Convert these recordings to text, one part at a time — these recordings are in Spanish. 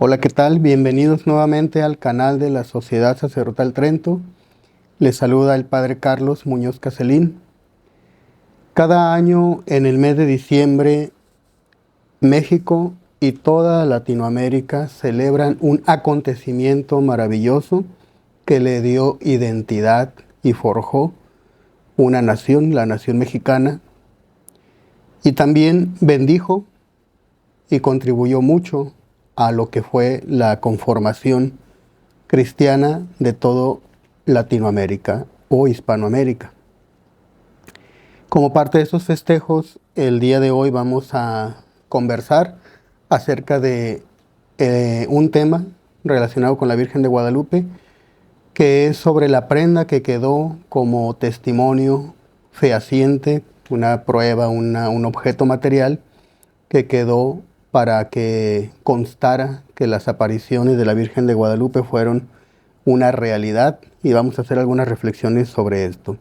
Hola, ¿qué tal? Bienvenidos nuevamente al canal de la Sociedad Sacerdotal Trento. Les saluda el Padre Carlos Muñoz Caselín. Cada año en el mes de diciembre, México y toda Latinoamérica celebran un acontecimiento maravilloso que le dio identidad y forjó una nación, la nación mexicana, y también bendijo y contribuyó mucho a lo que fue la conformación cristiana de todo Latinoamérica o Hispanoamérica. Como parte de esos festejos, el día de hoy vamos a conversar acerca de un tema relacionado con la Virgen de Guadalupe, que es sobre la prenda que quedó como testimonio fehaciente, una prueba, un objeto material que quedó para que constara que las apariciones de la Virgen de Guadalupe fueron una realidad, y vamos a hacer algunas reflexiones sobre esto.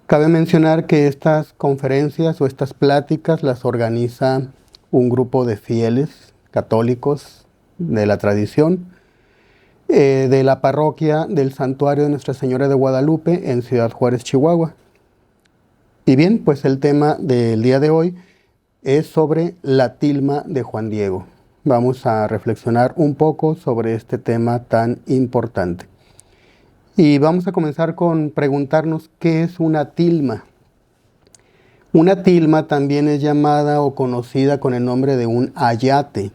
Cabe mencionar que estas conferencias o estas pláticas las organiza un grupo de fieles católicos de la tradición de la parroquia del Santuario de Nuestra Señora de Guadalupe en Ciudad Juárez, Chihuahua. Y bien, pues el tema del día de hoy es sobre la tilma de Juan Diego. Vamos a reflexionar un poco sobre este tema tan importante. Y vamos a comenzar con preguntarnos qué es una tilma. Una tilma también es llamada o conocida con el nombre de un ayate.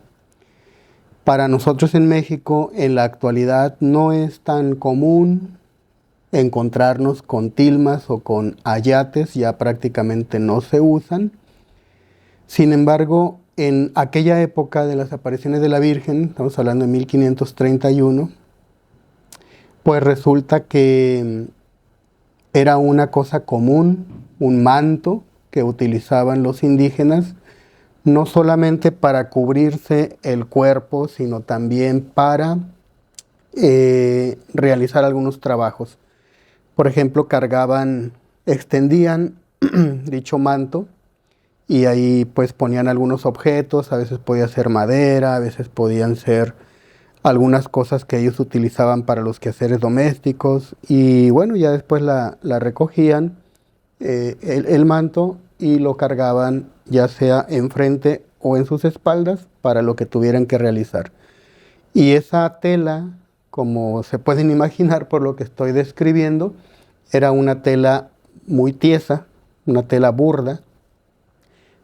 Para nosotros en México, en la actualidad, no es tan común encontrarnos con tilmas o con ayates, ya prácticamente no se usan. Sin embargo, en aquella época de las apariciones de la Virgen, estamos hablando de 1531, pues resulta que era una cosa común, un manto que utilizaban los indígenas, no solamente para cubrirse el cuerpo, sino también para realizar algunos trabajos. Por ejemplo, extendían dicho manto, y ahí pues ponían algunos objetos, a veces podía ser madera, a veces podían ser algunas cosas que ellos utilizaban para los quehaceres domésticos, y bueno, ya después la recogían, el manto, y lo cargaban ya sea enfrente o en sus espaldas para lo que tuvieran que realizar. Y esa tela, como se pueden imaginar por lo que estoy describiendo, era una tela muy tiesa, una tela burda,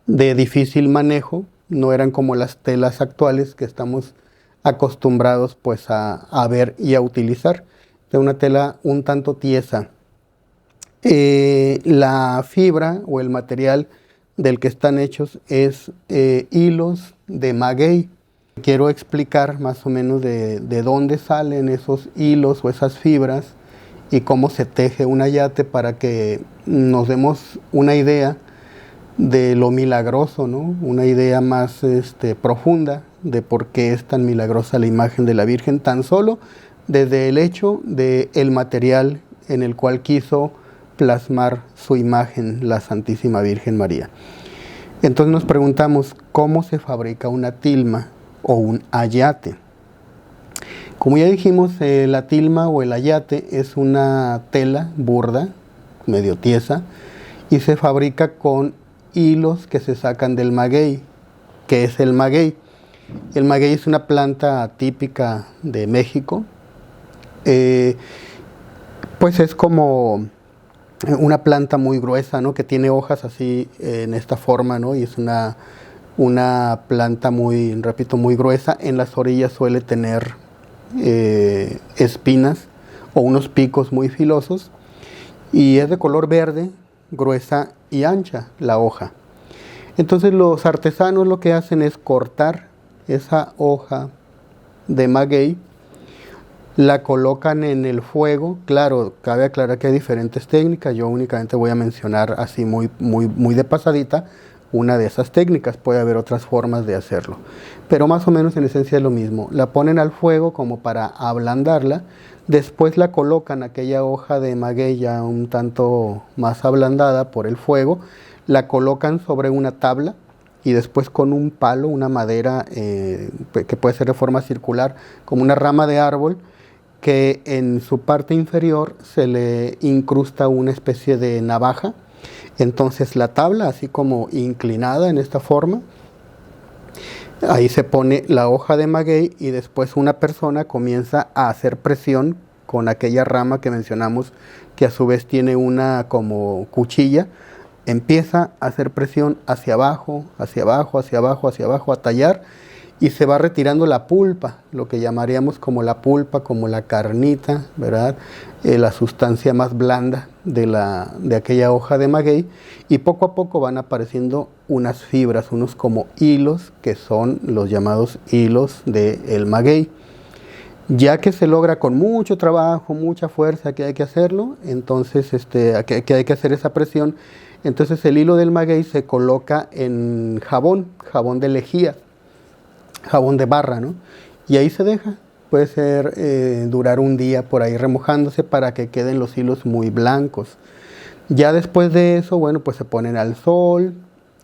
de difícil manejo. No eran como las telas actuales que estamos acostumbrados pues a ver y a utilizar. De una tela un tanto tiesa. La fibra o el material del que están hechos es hilos de maguey. Quiero explicar más o menos de dónde salen esos hilos o esas fibras y cómo se teje un ayate, para que nos demos una idea de lo milagroso, ¿no? Una idea más profunda de por qué es tan milagrosa la imagen de la Virgen, tan solo desde el hecho del material en el cual quiso plasmar su imagen, la Santísima Virgen María. Entonces nos preguntamos, ¿cómo se fabrica una tilma o un ayate? Como ya dijimos, la tilma o el ayate es una tela burda, medio tiesa, y se fabrica con hilos que se sacan del maguey. ¿Qué es el maguey? El maguey es una planta típica de México. Pues es como una planta muy gruesa, ¿no? Que tiene hojas así en esta forma, ¿no? Y es una planta muy, repito, muy gruesa. En las orillas suele tener espinas o unos picos muy filosos, y es de color verde, gruesa y ancha la hoja. Entonces los artesanos lo que hacen es cortar esa hoja de maguey, la colocan en el fuego. Claro, cabe aclarar que hay diferentes técnicas. Yo únicamente voy a mencionar así muy de pasadita una de esas técnicas. Puede haber otras formas de hacerlo, pero más o menos en esencia es lo mismo. La ponen al fuego como para ablandarla. Después la colocan, aquella hoja de maguey ya un tanto más ablandada por el fuego, la colocan sobre una tabla. y después con un palo, una madera que puede ser de forma circular, como una rama de árbol, que en su parte inferior se le incrusta una especie de navaja. Entonces la tabla, así como inclinada en esta forma, ahí se pone la hoja de maguey y después una persona comienza a hacer presión con aquella rama que mencionamos, que a su vez tiene una como cuchilla. Empieza a hacer presión hacia abajo, hacia abajo, hacia abajo, hacia abajo, a tallar, y se va retirando la pulpa, lo que llamaríamos como la pulpa, como la carnita, ¿verdad? La sustancia más blanda de aquella hoja de maguey, y poco a poco van apareciendo unas fibras, unos como hilos, que son los llamados hilos del maguey. Ya que se logra con mucho trabajo, mucha fuerza, que hay que hacerlo, entonces que hay que hacer esa presión, entonces el hilo del maguey se coloca en jabón de lejía, jabón de barra, ¿no? Y ahí se deja, puede ser durar un día por ahí remojándose para que queden los hilos muy blancos. Ya después de eso, bueno, pues se ponen al sol.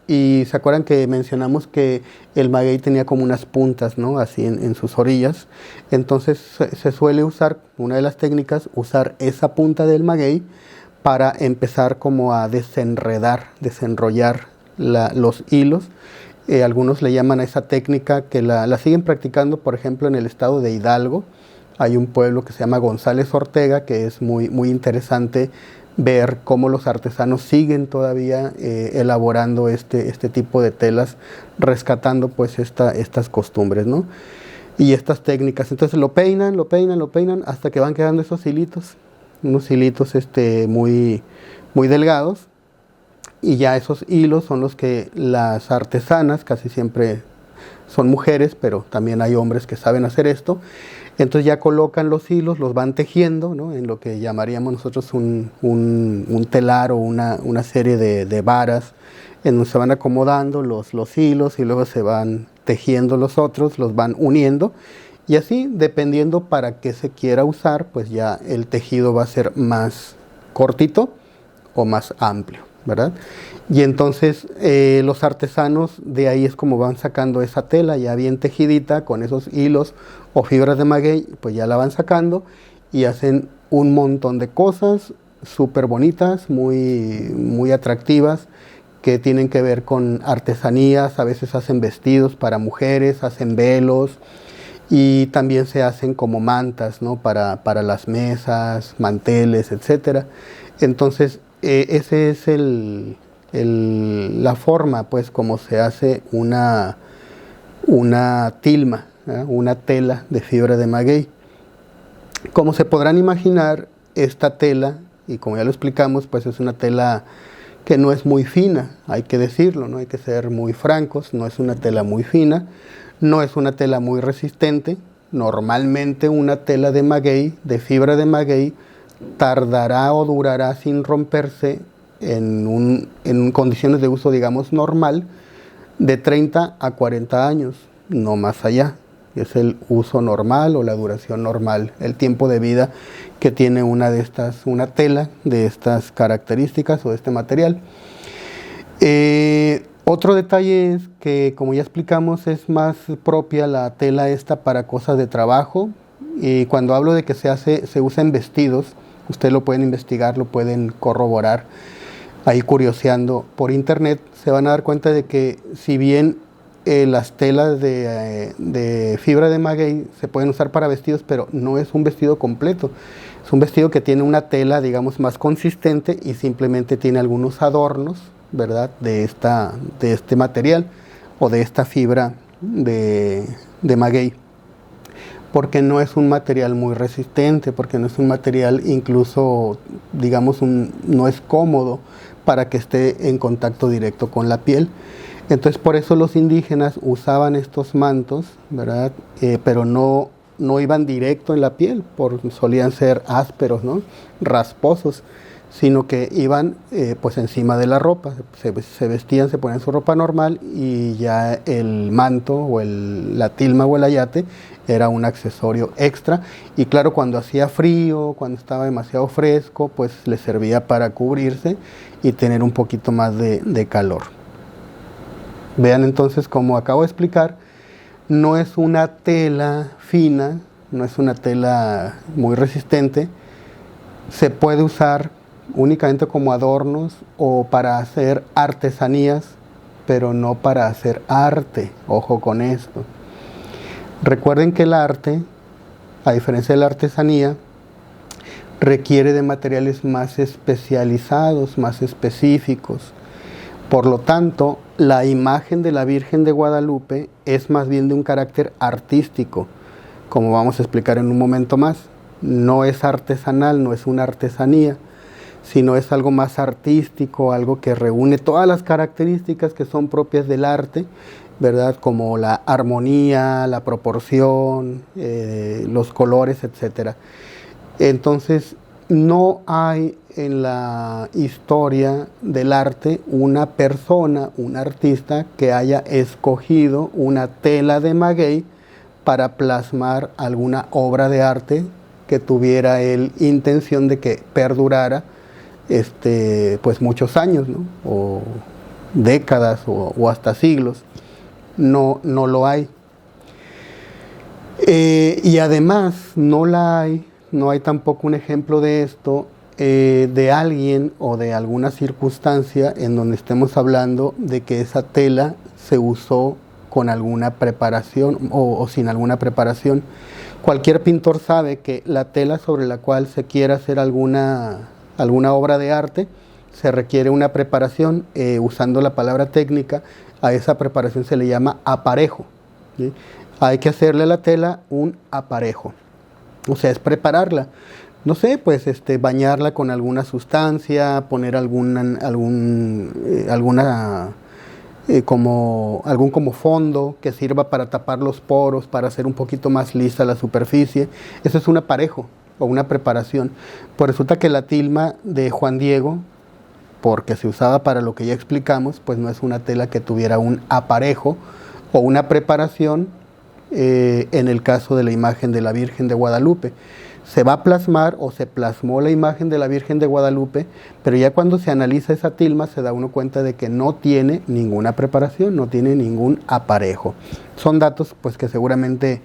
Y se acuerdan que mencionamos que el maguey tenía como unas puntas, ¿no? Así en sus orillas. Entonces se suele usar, una de las técnicas, usar esa punta del maguey para empezar como a desenrollar los hilos. Algunos le llaman a esa técnica, que la siguen practicando, por ejemplo, en el estado de Hidalgo. Hay un pueblo que se llama González Ortega, que es muy, muy interesante ver cómo los artesanos siguen todavía elaborando este tipo de telas, rescatando pues estas costumbres, ¿no? Y estas técnicas. Entonces lo peinan hasta que van quedando esos hilitos, unos hilitos muy, muy delgados, y ya esos hilos son los que las artesanas, casi siempre son mujeres, pero también hay hombres que saben hacer esto. Entonces ya colocan los hilos, los van tejiendo, ¿no? En lo que llamaríamos nosotros un telar o una serie de varas, en donde se van acomodando los hilos y luego se van tejiendo los otros, los van uniendo, y así, dependiendo para qué se quiera usar, pues ya el tejido va a ser más cortito o más amplio, ¿verdad? Y entonces los artesanos de ahí es como van sacando esa tela ya bien tejidita con esos hilos o fibras de maguey, pues ya la van sacando y hacen un montón de cosas súper bonitas, muy, muy atractivas, que tienen que ver con artesanías. A veces hacen vestidos para mujeres, hacen velos, y también se hacen como mantas, ¿no? Para las mesas, manteles, etcétera. Entonces ese es la forma, pues, como se hace una tilma, ¿eh? Una tela de fibra de maguey. Como se podrán imaginar, esta tela, y como ya lo explicamos, pues es una tela que no es muy fina, hay que decirlo, ¿no? Hay que ser muy francos, no es una tela muy fina, no es una tela muy resistente. Normalmente una tela de maguey, de fibra de maguey, tardará o durará sin romperse en condiciones de uso, digamos, normal, de 30 a 40 años, no más allá. Es el uso normal o la duración normal, el tiempo de vida que tiene una tela de estas características o de este material. Otro detalle es que, como ya explicamos, es más propia la tela esta para cosas de trabajo. Y cuando hablo de que se usa en vestidos, ustedes lo pueden investigar, lo pueden corroborar. Ahí curioseando por internet se van a dar cuenta de que, si bien las telas de fibra de maguey se pueden usar para vestidos, pero no es un vestido completo. Es un vestido que tiene una tela, digamos, más consistente y simplemente tiene algunos adornos, ¿verdad?, de este material o de esta fibra de maguey, porque no es un material muy resistente, porque no es un material, incluso, digamos, no es cómodo para que esté en contacto directo con la piel. Entonces, por eso los indígenas usaban estos mantos, ¿verdad? Pero no iban directo en la piel, solían ser ásperos, ¿no?, rasposos, sino que iban pues encima de la ropa. Se vestían, se ponían su ropa normal, y ya el manto o la tilma o el ayate era un accesorio extra. Y claro, cuando hacía frío, cuando estaba demasiado fresco, pues les servía para cubrirse y tener un poquito más de calor. Vean entonces, como acabo de explicar, no es una tela fina, no es una tela muy resistente, se puede usar únicamente como adornos o para hacer artesanías, pero no para hacer arte. Ojo con esto. Recuerden que el arte, a diferencia de la artesanía, requiere de materiales más especializados, más específicos. Por lo tanto, la imagen de la Virgen de Guadalupe es más bien de un carácter artístico, como vamos a explicar en un momento más. No es artesanal, no es una artesanía, sino es algo más artístico, algo que reúne todas las características que son propias del arte, ¿verdad? Como la armonía, la proporción, los colores, etc. Entonces, no hay en la historia del arte una persona, un artista que haya escogido una tela de maguey para plasmar alguna obra de arte que tuviera él intención de que perdurara pues muchos años, ¿no? O décadas o hasta siglos. No lo hay. Y además no hay tampoco un ejemplo de esto, de alguien o de alguna circunstancia en donde estemos hablando de que esa tela se usó con alguna preparación o sin alguna preparación. Cualquier pintor sabe que la tela sobre la cual se quiera hacer alguna obra de arte se requiere una preparación, usando la palabra técnica, a esa preparación se le llama aparejo, ¿sí? Hay que hacerle a la tela un aparejo, o sea, es prepararla. No sé, pues bañarla con alguna sustancia, poner algún como fondo que sirva para tapar los poros, para hacer un poquito más lisa la superficie. Eso es un aparejo o una preparación. Pues resulta que la tilma de Juan Diego, porque se usaba para lo que ya explicamos, pues no es una tela que tuviera un aparejo o una preparación. En el caso de la imagen de la Virgen de Guadalupe, se va a plasmar o se plasmó la imagen de la Virgen de Guadalupe, pero ya cuando se analiza esa tilma se da uno cuenta de que no tiene ninguna preparación, no tiene ningún aparejo. Son datos pues que seguramente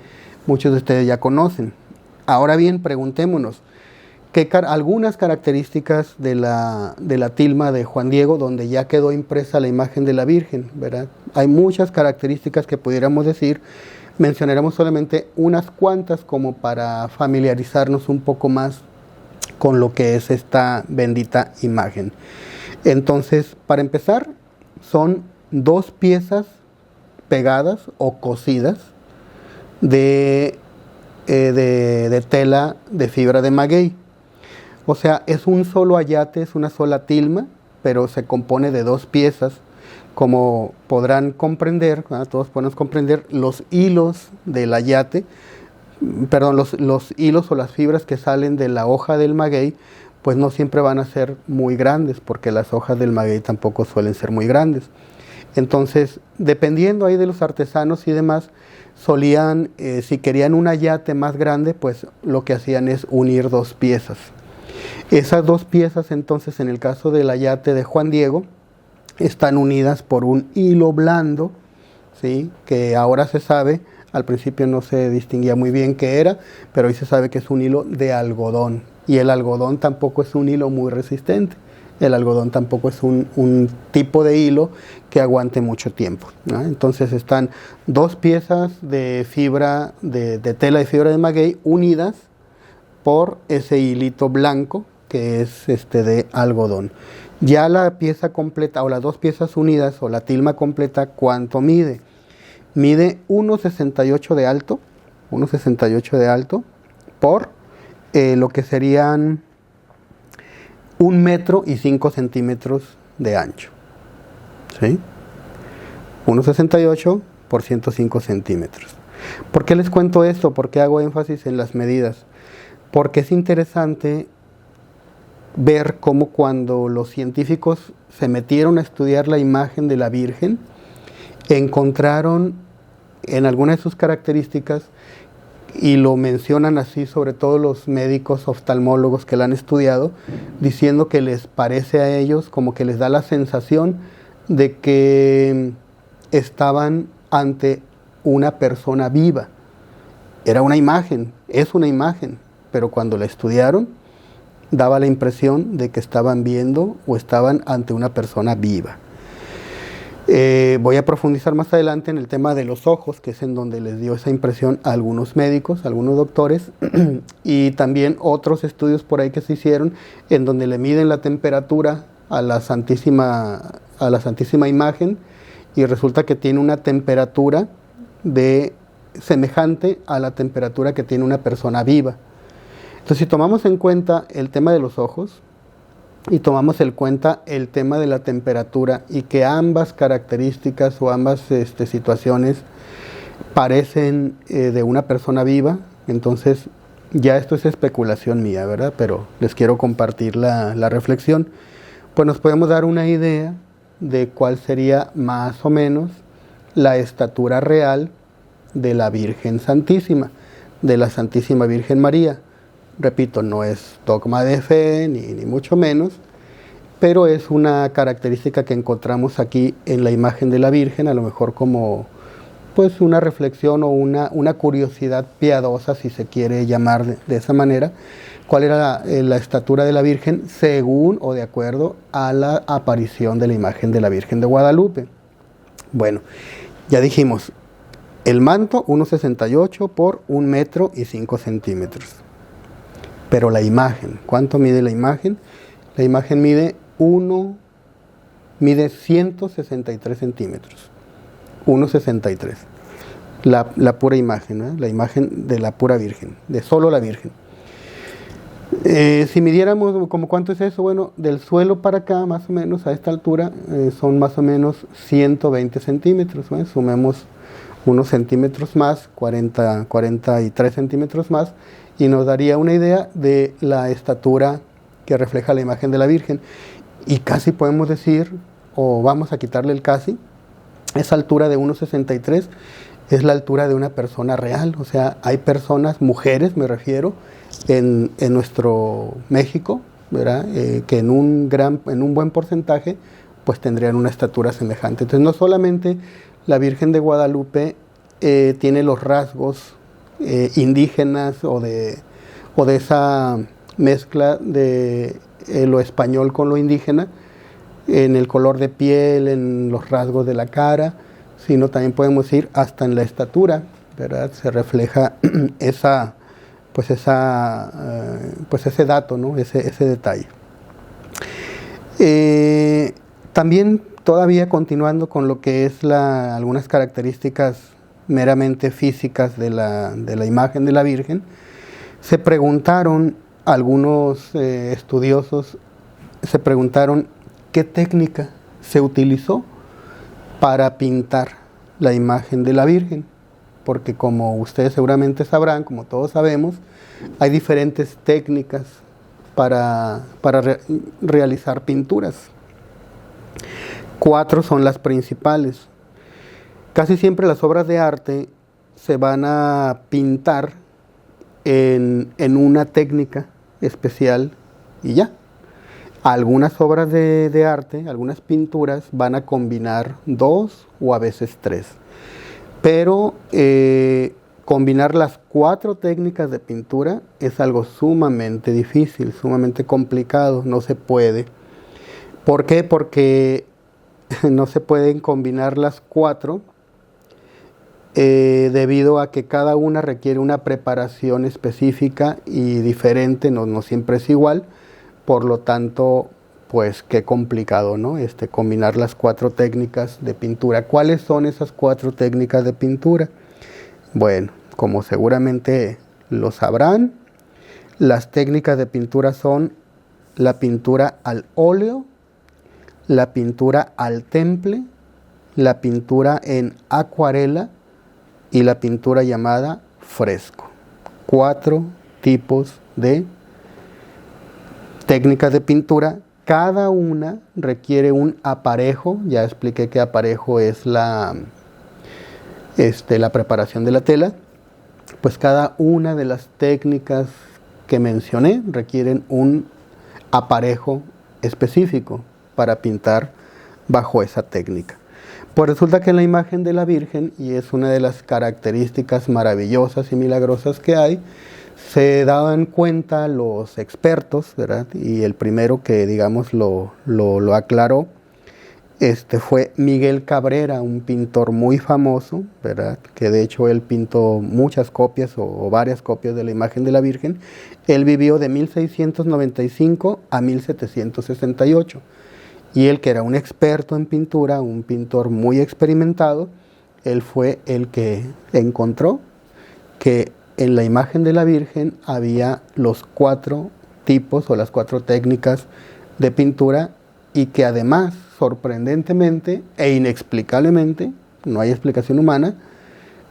muchos de ustedes ya conocen. Ahora bien, preguntémonos, algunas características de la tilma de Juan Diego, donde ya quedó impresa la imagen de la Virgen, ¿verdad? Hay muchas características que pudiéramos decir. Mencionaremos solamente unas cuantas como para familiarizarnos un poco más con lo que es esta bendita imagen. Entonces, para empezar, son dos piezas pegadas o cosidas de tela de fibra de maguey. O sea, es un solo ayate, es una sola tilma, pero se compone de dos piezas. Como podrán comprender, todos podemos comprender, los hilos del ayate, perdón, los hilos o las fibras que salen de la hoja del maguey, pues no siempre van a ser muy grandes, porque las hojas del maguey tampoco suelen ser muy grandes. Entonces, dependiendo ahí de los artesanos y demás, solían, si querían un ayate más grande, pues lo que hacían es unir dos piezas. Esas dos piezas, entonces, en el caso del ayate de Juan Diego, están unidas por un hilo blando, ¿sí? Que ahora se sabe, al principio no se distinguía muy bien qué era, pero hoy se sabe que es un hilo de algodón. Y el algodón tampoco es un hilo muy resistente. El algodón tampoco es un tipo de hilo que aguante mucho tiempo, ¿no? Entonces están dos piezas de fibra, de tela de fibra de maguey unidas por ese hilito blanco que es de algodón. Ya la pieza completa o las dos piezas unidas o la tilma completa, ¿cuánto mide? Mide 1,68 de alto, 1,68 de alto por lo que serían 1 metro y 5 centímetros de ancho, ¿sí? 1,68 por 105 centímetros. ¿Por qué les cuento esto? ¿Por qué hago énfasis en las medidas? Porque es interesante ver cómo cuando los científicos se metieron a estudiar la imagen de la Virgen, encontraron en algunas de sus características, y lo mencionan así sobre todo los médicos oftalmólogos que la han estudiado, diciendo que les parece a ellos como que les da la sensación de que estaban ante una persona viva. Era una imagen, es una imagen, pero cuando la estudiaron, daba la impresión de que estaban viendo o estaban ante una persona viva. Voy a profundizar más adelante en el tema de los ojos, que es en donde les dio esa impresión a algunos médicos, a algunos doctores, y también otros estudios por ahí que se hicieron, en donde le miden la temperatura a la Santísima Imagen, y resulta que tiene una temperatura semejante a la temperatura que tiene una persona viva. Entonces, si tomamos en cuenta el tema de los ojos, y tomamos en cuenta el tema de la temperatura y que ambas características o ambas situaciones parecen de una persona viva, entonces ya esto es especulación mía, ¿verdad? Pero les quiero compartir la reflexión. Pues nos podemos dar una idea de cuál sería más o menos la estatura real de la Virgen Santísima, de la Santísima Virgen María. Repito, no es dogma de fe, ni mucho menos, pero es una característica que encontramos aquí en la imagen de la Virgen, a lo mejor como pues una reflexión o una curiosidad piadosa, si se quiere llamar de esa manera, cuál era la estatura de la Virgen según o de acuerdo a la aparición de la imagen de la Virgen de Guadalupe. Bueno, ya dijimos, el manto 1,68 por 1 metro y 5 centímetros. Pero la imagen, ¿cuánto mide la imagen? La imagen mide 163 centímetros. 1,63. La pura imagen, ¿eh? La imagen de la pura Virgen, de solo la Virgen. Si midiéramos, ¿como cuánto es eso? Bueno, del suelo para acá, más o menos, a esta altura, son más o menos 120 centímetros. ¿Eh? Sumemos unos centímetros más, 43 centímetros más, y nos daría una idea de la estatura que refleja la imagen de la Virgen. Y casi podemos decir, o vamos a quitarle el casi, esa altura de 1,63 es la altura de una persona real. O sea, hay personas, mujeres me refiero, en nuestro México, ¿verdad? Que en un buen porcentaje pues tendrían una estatura semejante. Entonces no solamente la Virgen de Guadalupe tiene los rasgos indígenas o de esa mezcla de lo español con lo indígena, en el color de piel, en los rasgos de la cara, sino también podemos ir hasta en la estatura, ¿verdad? Se refleja ese dato, ¿no? Ese detalle. También todavía continuando con lo que es algunas características meramente físicas de la imagen de la Virgen, se preguntaron algunos estudiosos, se preguntaron qué técnica se utilizó para pintar la imagen de la Virgen, porque como ustedes seguramente sabrán, como todos sabemos, hay diferentes técnicas para realizar pinturas. 4 son las principales. Casi siempre las obras de arte se van a pintar en una técnica especial y ya. Algunas obras de arte, algunas pinturas van a combinar 2 o a veces 3. Pero combinar las 4 técnicas de pintura es algo sumamente difícil, sumamente complicado, no se puede. ¿Por qué? Porque no se pueden combinar las 4 debido a que cada una requiere una preparación específica y diferente, no siempre es igual, por lo tanto, pues qué complicado, ¿no? Combinar las 4 técnicas de pintura. ¿Cuáles son esas 4 técnicas de pintura? Bueno, como seguramente lo sabrán, las técnicas de pintura son la pintura al óleo, la pintura al temple, la pintura en acuarela y la pintura llamada fresco. 4 tipos de técnicas de pintura. Cada una requiere un aparejo. Ya expliqué que aparejo es la preparación de la tela. Pues cada una de las técnicas que mencioné requieren un aparejo específico para pintar bajo esa técnica. Pues resulta que en la imagen de la Virgen, y es una de las características maravillosas y milagrosas que hay, se daban cuenta los expertos, ¿verdad? Y el primero que, digamos, lo aclaró, fue Miguel Cabrera, un pintor muy famoso, ¿verdad? Que de hecho él pintó muchas copias o varias copias de la imagen de la Virgen. Él vivió de 1695 a 1768. Y él, que era un experto en pintura, un pintor muy experimentado, él fue el que encontró que en la imagen de la Virgen había los 4 tipos o las 4 técnicas de pintura, y que además, sorprendentemente e inexplicablemente, no hay explicación humana,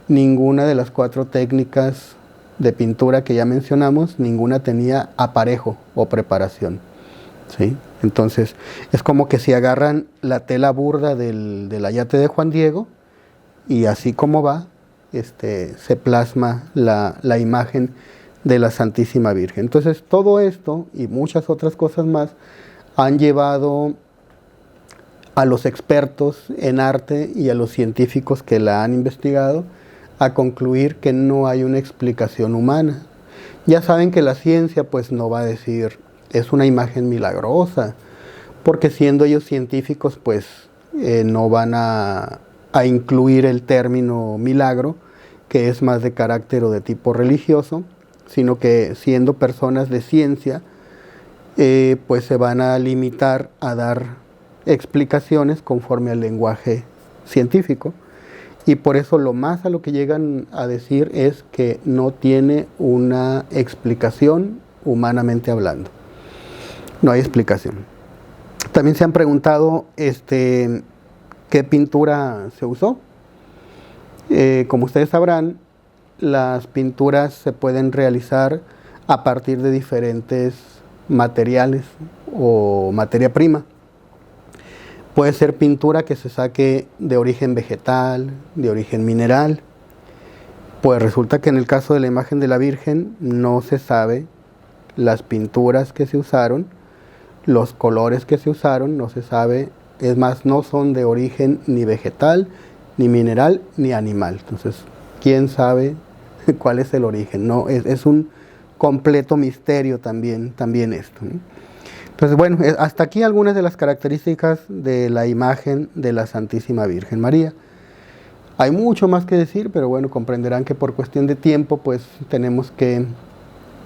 ninguna de las 4 técnicas de pintura que ya mencionamos, ninguna tenía aparejo o preparación, ¿sí? Entonces, es como que si agarran la tela burda del ayate de Juan Diego, y así como va, se plasma la imagen de la Santísima Virgen. Entonces, todo esto y muchas otras cosas más han llevado a los expertos en arte y a los científicos que la han investigado a concluir que no hay una explicación humana. Ya saben que la ciencia pues no va a decir es una imagen milagrosa, porque siendo ellos científicos pues no van a incluir el término milagro, que es más de carácter o de tipo religioso, sino que siendo personas de ciencia, pues se van a limitar a dar explicaciones conforme al lenguaje científico, y por eso lo más a lo que llegan a decir es que no tiene una explicación humanamente hablando. No hay explicación. También se han preguntado qué pintura se usó. Como ustedes sabrán, las pinturas se pueden realizar a partir de diferentes materiales o materia prima. Puede ser pintura que se saque de origen vegetal, de origen mineral. Pues resulta que en el caso de la imagen de la Virgen no se sabe las pinturas que se usaron, los colores que se usaron, no se sabe. Es más, no son de origen ni vegetal, ni mineral, ni animal. Entonces, ¿quién sabe cuál es el origen? No, es un completo misterio también esto, ¿no? Entonces, bueno, hasta aquí algunas de las características de la imagen de la Santísima Virgen María. Hay mucho más que decir, pero bueno, comprenderán que por cuestión de tiempo, pues tenemos que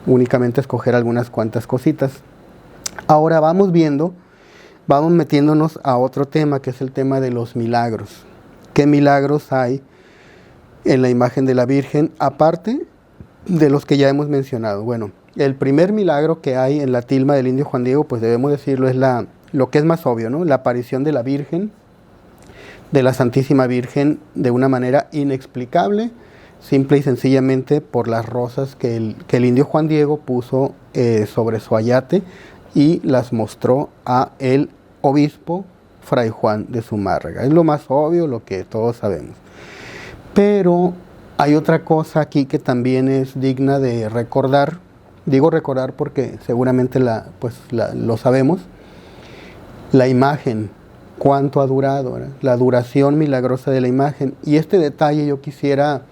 únicamente escoger algunas cuantas cositas. Ahora vamos metiéndonos a otro tema, que es el tema de los milagros. ¿Qué milagros hay en la imagen de la Virgen, aparte de los que ya hemos mencionado? Bueno, el primer milagro que hay en la tilma del indio Juan Diego, pues debemos decirlo, es lo que es más obvio, ¿no? La aparición de la Virgen, de la Santísima Virgen, de una manera inexplicable, simple y sencillamente por las rosas que el indio Juan Diego puso sobre su ayate y las mostró a el obispo Fray Juan de Zumárraga. Es lo más obvio, lo que todos sabemos. Pero hay otra cosa aquí que también es digna de recordar. Digo recordar porque seguramente lo sabemos. La imagen, cuánto ha durado, ¿verdad? La duración milagrosa de la imagen. Y este detalle yo quisiera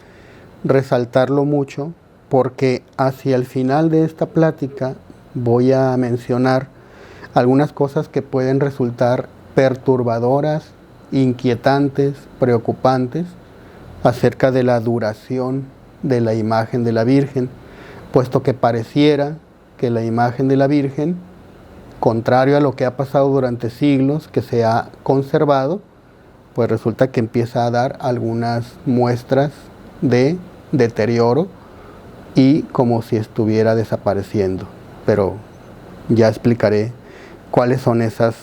resaltarlo mucho, porque hacia el final de esta plática voy a mencionar algunas cosas que pueden resultar perturbadoras, inquietantes, preocupantes acerca de la duración de la imagen de la Virgen, puesto que pareciera que la imagen de la Virgen, contrario a lo que ha pasado durante siglos, que se ha conservado, pues resulta que empieza a dar algunas muestras de deterioro y como si estuviera desapareciendo. Pero ya explicaré cuáles son esas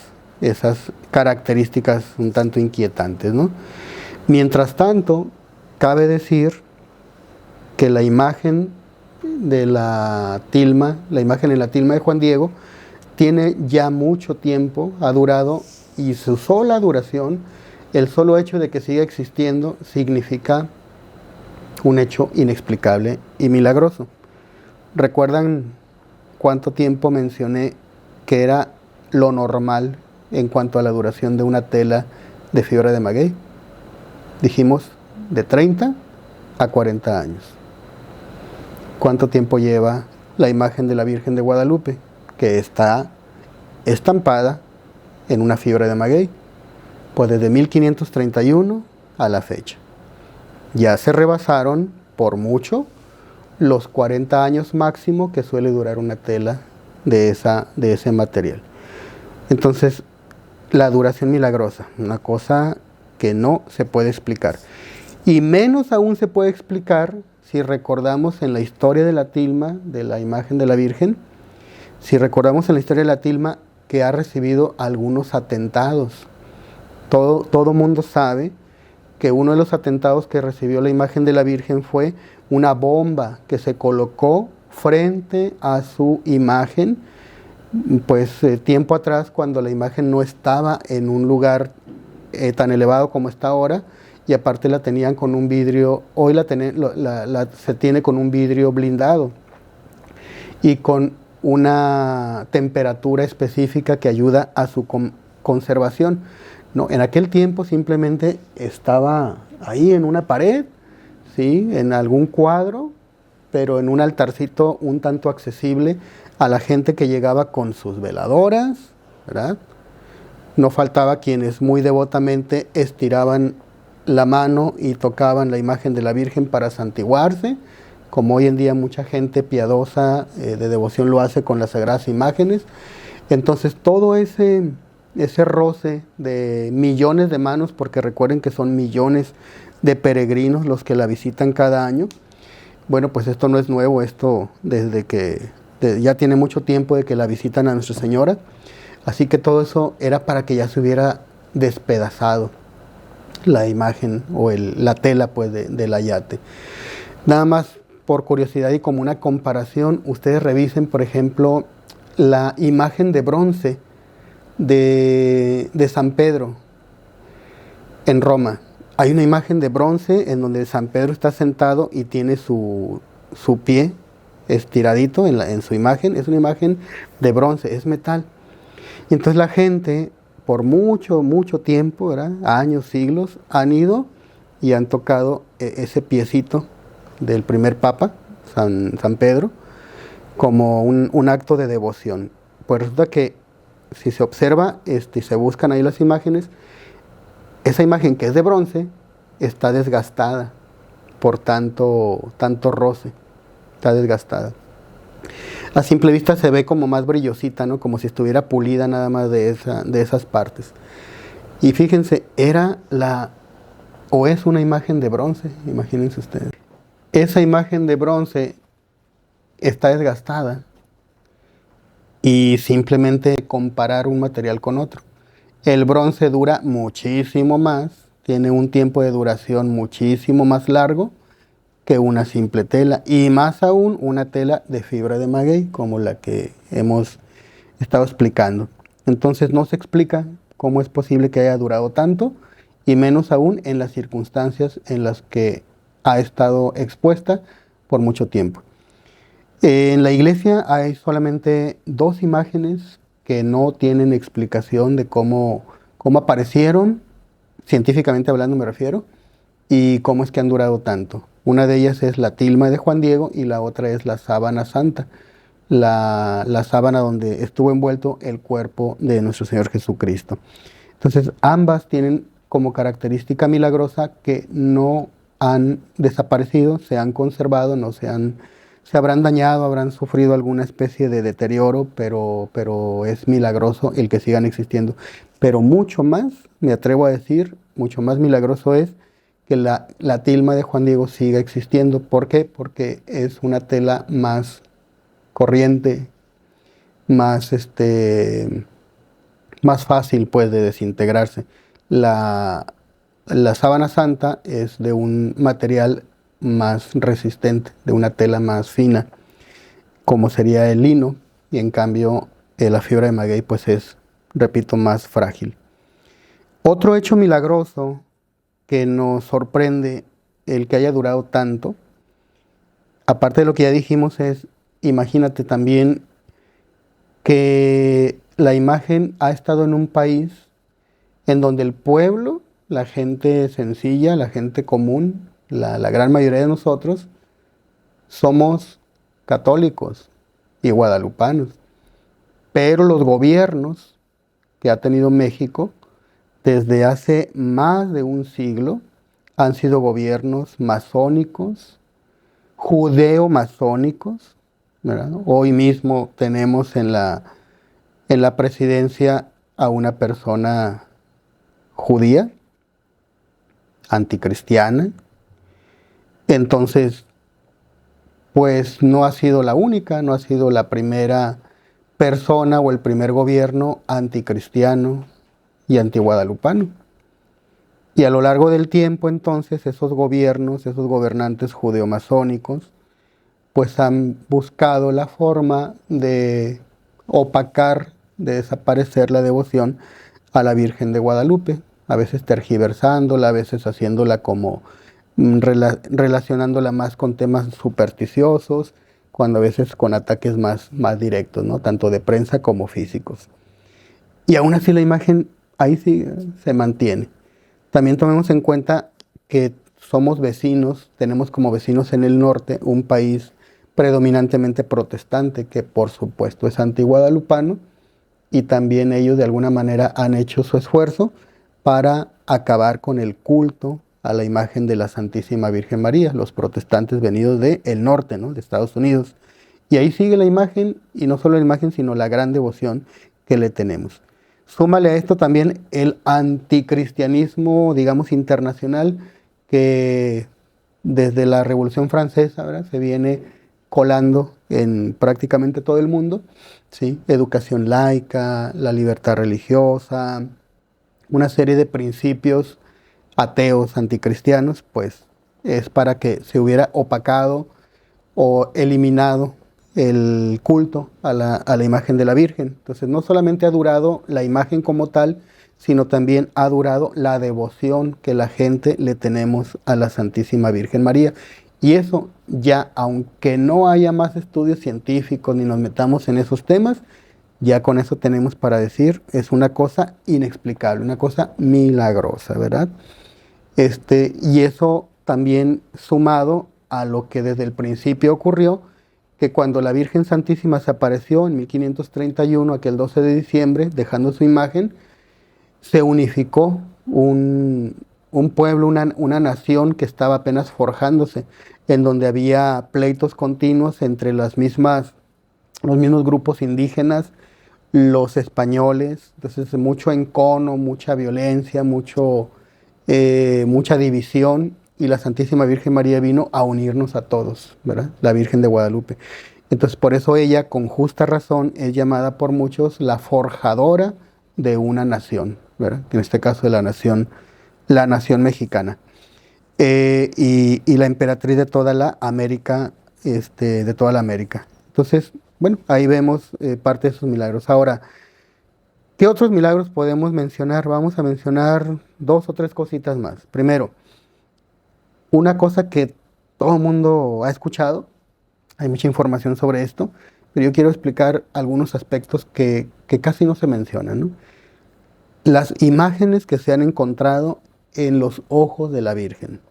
características un tanto inquietantes, ¿no? Mientras tanto, cabe decir que la imagen de la tilma, la imagen en la tilma de Juan Diego, tiene ya mucho tiempo, ha durado, y su sola duración, el solo hecho de que siga existiendo, significa un hecho inexplicable y milagroso. ¿Recuerdan cuánto tiempo mencioné que era lo normal en cuanto a la duración de una tela de fibra de maguey? Dijimos de 30 a 40 años. ¿Cuánto tiempo lleva la imagen de la Virgen de Guadalupe? Que está estampada en una fibra de maguey. Pues desde 1531 a la fecha. Ya se rebasaron por mucho los 40 años máximo que suele durar una tela de ese material. Entonces, la duración milagrosa, una cosa que no se puede explicar. Y menos aún se puede explicar si recordamos en la historia de la tilma, de la imagen de la Virgen, si recordamos en la historia de la tilma que ha recibido algunos atentados. Todo mundo sabe que uno de los atentados que recibió la imagen de la Virgen fue una bomba que se colocó frente a su imagen, pues tiempo atrás, cuando la imagen no estaba en un lugar tan elevado como está ahora, y aparte la tenían con un vidrio, hoy se tiene con un vidrio blindado y con una temperatura específica que ayuda a su conservación. No, en aquel tiempo simplemente estaba ahí en una pared, ¿sí? En algún cuadro, pero en un altarcito un tanto accesible a la gente que llegaba con sus veladoras, ¿verdad? No faltaba quienes muy devotamente estiraban la mano y tocaban la imagen de la Virgen para santiguarse, como hoy en día mucha gente piadosa de devoción lo hace con las sagradas imágenes. Entonces todo ese roce de millones de manos, porque recuerden que son millones de peregrinos los que la visitan cada año. Bueno, pues esto no es nuevo, esto desde que ya tiene mucho tiempo de que la visitan a Nuestra Señora, así que todo eso era para que ya se hubiera despedazado la imagen o la tela pues del ayate. Nada más por curiosidad y como una comparación, ustedes revisen por ejemplo la imagen de bronce de San Pedro en Roma. Hay una imagen de bronce en donde San Pedro está sentado y tiene su pie estiradito en su imagen. Es una imagen de bronce, es metal. Y entonces la gente, por mucho tiempo, ¿verdad? Años, siglos, han ido y han tocado ese piecito del primer papa, San Pedro, como un acto de devoción. Pues resulta que si se observa, se buscan ahí las imágenes, esa imagen que es de bronce está desgastada por tanto roce, está desgastada. A simple vista se ve como más brillosita, ¿no? Como si estuviera pulida nada más de esas partes. Y fíjense, es una imagen de bronce, imagínense ustedes. Esa imagen de bronce está desgastada. Y simplemente comparar un material con otro. El bronce dura muchísimo más, tiene un tiempo de duración muchísimo más largo que una simple tela, y más aún una tela de fibra de maguey como la que hemos estado explicando. Entonces no se explica cómo es posible que haya durado tanto, y menos aún en las circunstancias en las que ha estado expuesta por mucho tiempo. En la iglesia hay solamente 2 imágenes que no tienen explicación de cómo aparecieron, científicamente hablando me refiero, y cómo es que han durado tanto. Una de ellas es la tilma de Juan Diego y la otra es la sábana santa, la sábana donde estuvo envuelto el cuerpo de nuestro Señor Jesucristo. Entonces ambas tienen como característica milagrosa que no han desaparecido, se han conservado, se habrán dañado, habrán sufrido alguna especie de deterioro, pero es milagroso el que sigan existiendo. Pero mucho más, me atrevo a decir, mucho más milagroso es que la tilma de Juan Diego siga existiendo. ¿Por qué? Porque es una tela más corriente, más fácil pues de desintegrarse. La sábana santa es de un material más resistente, de una tela más fina, como sería el lino, y en cambio la fibra de maguey pues es, repito, más frágil. Otro hecho milagroso que nos sorprende el que haya durado tanto, aparte de lo que ya dijimos, es, imagínate también que la imagen ha estado en un país en donde el pueblo la gente sencilla, la gente común, la gran mayoría de nosotros, somos católicos y guadalupanos. Pero los gobiernos que ha tenido México desde hace más de un siglo han sido gobiernos masónicos, judeo-masónicos, ¿verdad? Hoy mismo tenemos en la presidencia a una persona judía, anticristiana. Entonces, pues no ha sido la única, no ha sido la primera persona o el primer gobierno anticristiano y antiguadalupano. Y a lo largo del tiempo, entonces, esos gobiernos, esos gobernantes judeomasónicos, pues han buscado la forma de opacar, de desaparecer la devoción a la Virgen de Guadalupe, a veces tergiversándola, a veces haciéndola como relacionándola más con temas supersticiosos, cuando a veces con ataques más directos, ¿no? Tanto de prensa como físicos. Y aún así la imagen ahí sí se mantiene. También tomemos en cuenta que somos vecinos, tenemos como vecinos en el norte un país predominantemente protestante, que por supuesto es antiguadalupano, y también ellos de alguna manera han hecho su esfuerzo para acabar con el culto a la imagen de la Santísima Virgen María, los protestantes venidos del norte, ¿no? De Estados Unidos. Y ahí sigue la imagen, y no solo la imagen, sino la gran devoción que le tenemos. Súmale a esto también el anticristianismo, digamos, internacional, que desde la Revolución Francesa, ¿verdad?, se viene colando en prácticamente todo el mundo, ¿sí? Educación laica, la libertad religiosa, una serie de principios ateos, anticristianos, pues es para que se hubiera opacado o eliminado el culto a la imagen de la Virgen. Entonces no solamente ha durado la imagen como tal, sino también ha durado la devoción que la gente le tenemos a la Santísima Virgen María. Y eso ya, aunque no haya más estudios científicos ni nos metamos en esos temas, ya con eso tenemos para decir, es una cosa inexplicable, una cosa milagrosa, ¿verdad? Y eso también sumado a lo que desde el principio ocurrió, que cuando la Virgen Santísima se apareció en 1531, aquel 12 de diciembre, dejando su imagen, se unificó un pueblo, una nación que estaba apenas forjándose, en donde había pleitos continuos entre los mismos grupos indígenas, los españoles. Entonces mucho encono, mucha violencia, mucha división, y la Santísima Virgen María vino a unirnos a todos, ¿verdad? La Virgen de Guadalupe. Entonces por eso ella, con justa razón, es llamada por muchos la forjadora de una nación, ¿verdad? En este caso de la nación mexicana. Y la emperatriz de toda la América, de toda la América. Entonces, bueno, ahí vemos parte de esos milagros. Ahora, ¿qué otros milagros podemos mencionar? Vamos a mencionar 2 o 3 cositas más. Primero, una cosa que todo el mundo ha escuchado, hay mucha información sobre esto, pero yo quiero explicar algunos aspectos que casi no se mencionan, ¿no? Las imágenes que se han encontrado en los ojos de la Virgen.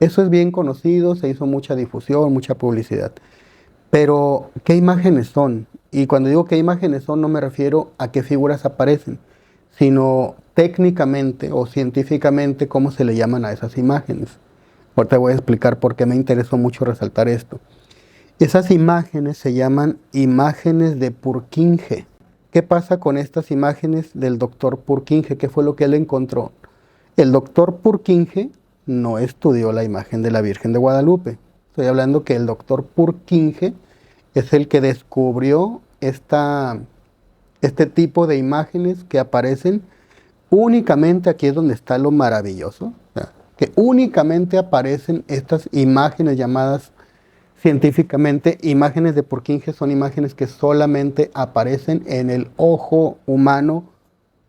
Eso es bien conocido, se hizo mucha difusión, mucha publicidad. Pero, ¿qué imágenes son? Y cuando digo qué imágenes son, no me refiero a qué figuras aparecen, sino técnicamente o científicamente cómo se le llaman a esas imágenes. Ahorita voy a explicar por qué me interesó mucho resaltar esto. Esas imágenes se llaman imágenes de Purkinje. ¿Qué pasa con estas imágenes del doctor Purkinje? ¿Qué fue lo que él encontró? El doctor Purkinje no estudió la imagen de la Virgen de Guadalupe. Estoy hablando que el doctor Purkinje es el que descubrió este tipo de imágenes que aparecen únicamente, aquí es donde está lo maravilloso, ¿verdad?, que únicamente aparecen estas imágenes llamadas científicamente imágenes de Purkinje. Son imágenes que solamente aparecen en el ojo humano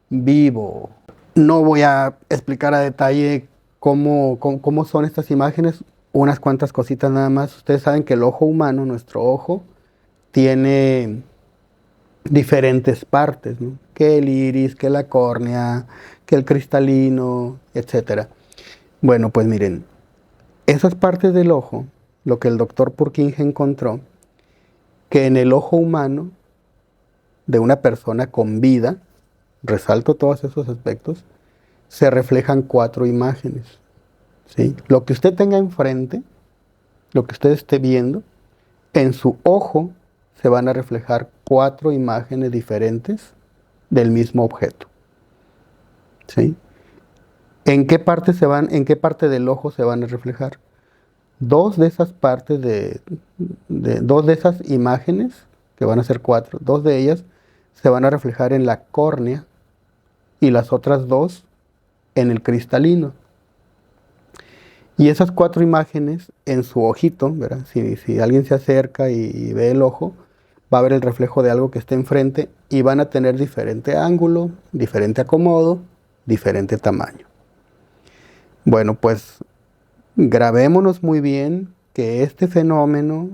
vivo. No voy a explicar a detalle cómo son estas imágenes, unas cuantas cositas nada más. Ustedes saben que el ojo humano, nuestro ojo, tiene diferentes partes, ¿no? Que el iris, que la córnea, que el cristalino, etcétera. Bueno, pues miren, esas partes del ojo, lo que el doctor Purkinje encontró, que en el ojo humano de una persona con vida, resalto todos esos aspectos, se reflejan 4 imágenes. ¿Sí? Lo que usted tenga enfrente, lo que usted esté viendo, en su ojo se van a reflejar 4 imágenes diferentes del mismo objeto. ¿Sí? ¿En qué parte del ojo se van a reflejar? Dos de esas partes dos de esas imágenes, que van a ser 4, 2 de ellas se van a reflejar en la córnea y las otras 2 en el cristalino. Y esas 4 imágenes en su ojito, ¿verdad? Si alguien se acerca y ve el ojo, va a ver el reflejo de algo que esté enfrente y van a tener diferente ángulo, diferente acomodo, diferente tamaño. Bueno, pues grabémonos muy bien que este fenómeno,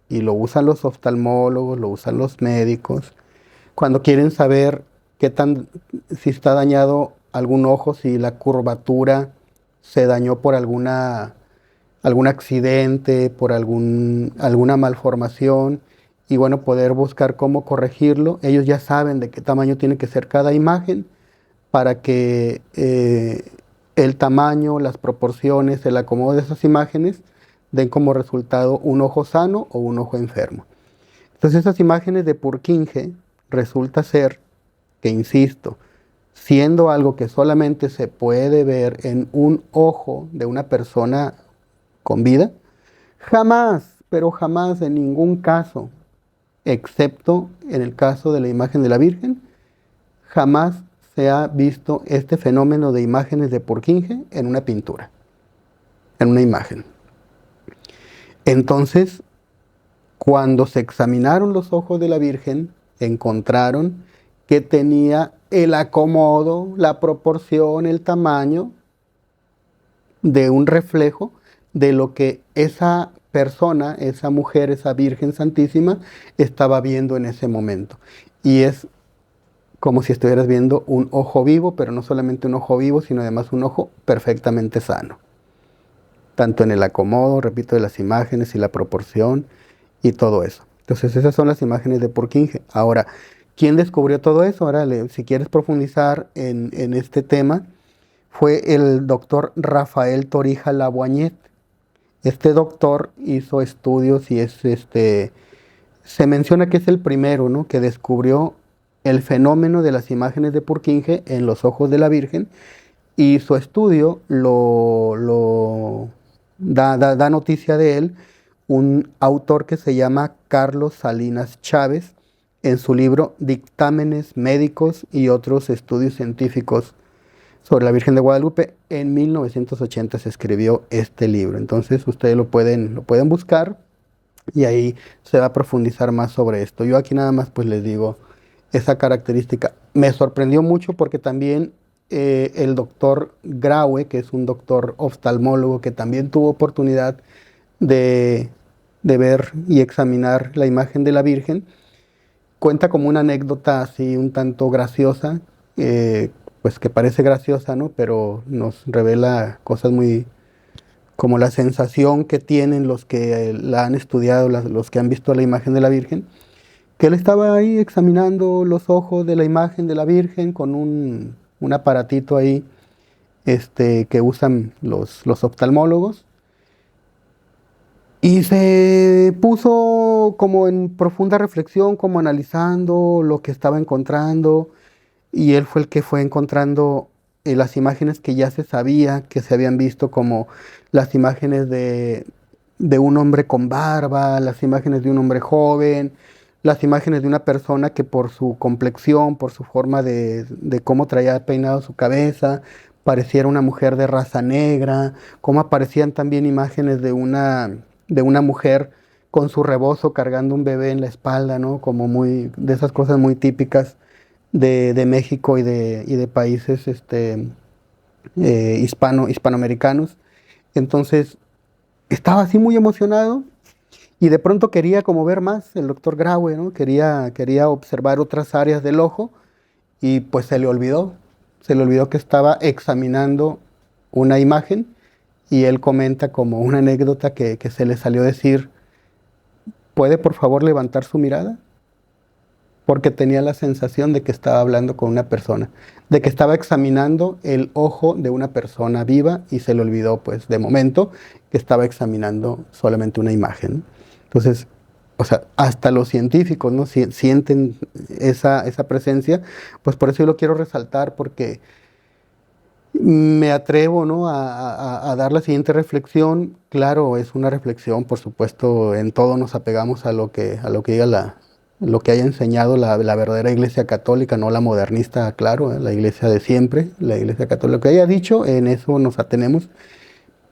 y lo usan los oftalmólogos, lo usan los médicos, cuando quieren saber si está dañado algún ojo, si la curvatura se dañó por algún accidente, por alguna malformación, y bueno, poder buscar cómo corregirlo. Ellos ya saben de qué tamaño tiene que ser cada imagen para que el tamaño, las proporciones, el acomodo de esas imágenes den como resultado un ojo sano o un ojo enfermo. Entonces esas imágenes de Purkinje resulta ser que, insisto, siendo algo que solamente se puede ver en un ojo de una persona con vida, jamás, pero jamás en ningún caso, excepto en el caso de la imagen de la Virgen, jamás se ha visto este fenómeno de imágenes de Purkinje en una pintura, en una imagen. Entonces, cuando se examinaron los ojos de la Virgen, encontraron que tenía el acomodo, la proporción, el tamaño de un reflejo de lo que esa persona, esa mujer, esa Virgen Santísima estaba viendo en ese momento. Y es como si estuvieras viendo un ojo vivo, pero no solamente un ojo vivo, sino además un ojo perfectamente sano. Tanto en el acomodo, repito, de las imágenes y la proporción y todo eso. Entonces esas son las imágenes de Purkinje. Ahora, ¿quién descubrió todo eso? Ahora, si quieres profundizar en este tema, fue el doctor Rafael Torija Laboignet. Este doctor hizo estudios y se menciona que es el primero, ¿no?, que descubrió el fenómeno de las imágenes de Purkinje en los ojos de la Virgen, y su estudio da noticia de él un autor que se llama Carlos Salinas Chávez, en su libro Dictámenes Médicos y otros estudios científicos sobre la Virgen de Guadalupe. En 1980 se escribió este libro. Entonces ustedes lo pueden buscar y ahí se va a profundizar más sobre esto. Yo aquí nada más pues les digo esa característica. Me sorprendió mucho porque también el doctor Graue, que es un doctor oftalmólogo que también tuvo oportunidad de ver y examinar la imagen de la Virgen, cuenta como una anécdota así un tanto graciosa, pues que parece graciosa, ¿no?, pero nos revela cosas muy, como la sensación que tienen los que la han estudiado, los que han visto la imagen de la Virgen, que él estaba ahí examinando los ojos de la imagen de la Virgen con un aparatito ahí que usan los oftalmólogos, y se puso como en profunda reflexión, como analizando lo que estaba encontrando, y él fue el que fue encontrando las imágenes que ya se sabía, que se habían visto, como las imágenes de un hombre con barba, las imágenes de un hombre joven, las imágenes de una persona que por su complexión, por su forma de cómo traía peinado su cabeza, pareciera una mujer de raza negra, como aparecían también imágenes de una mujer con su rebozo cargando un bebé en la espalda, ¿no?, como de esas cosas muy típicas de México y de países hispanoamericanos. Entonces estaba así muy emocionado y de pronto quería como ver más el doctor Graue, ¿no? Quería observar otras áreas del ojo, y pues se le olvidó. se le olvidó que estaba examinando una imagen y él comenta como una anécdota que se le salió decir, ¿puede por favor levantar su mirada? Porque tenía la sensación de que estaba hablando con una persona, de que estaba examinando el ojo de una persona viva y se le olvidó, pues, de momento, que estaba examinando solamente una imagen. Entonces, o sea, hasta los científicos, ¿no? Sienten esa presencia, pues por eso yo lo quiero resaltar, porque me atrevo, ¿no? a dar la siguiente reflexión. Claro, es una reflexión, por supuesto, en todo nos apegamos a lo que diga lo que haya enseñado la verdadera Iglesia Católica, no la modernista, claro, la Iglesia de siempre, la Iglesia Católica. Lo que haya dicho, en eso nos atenemos.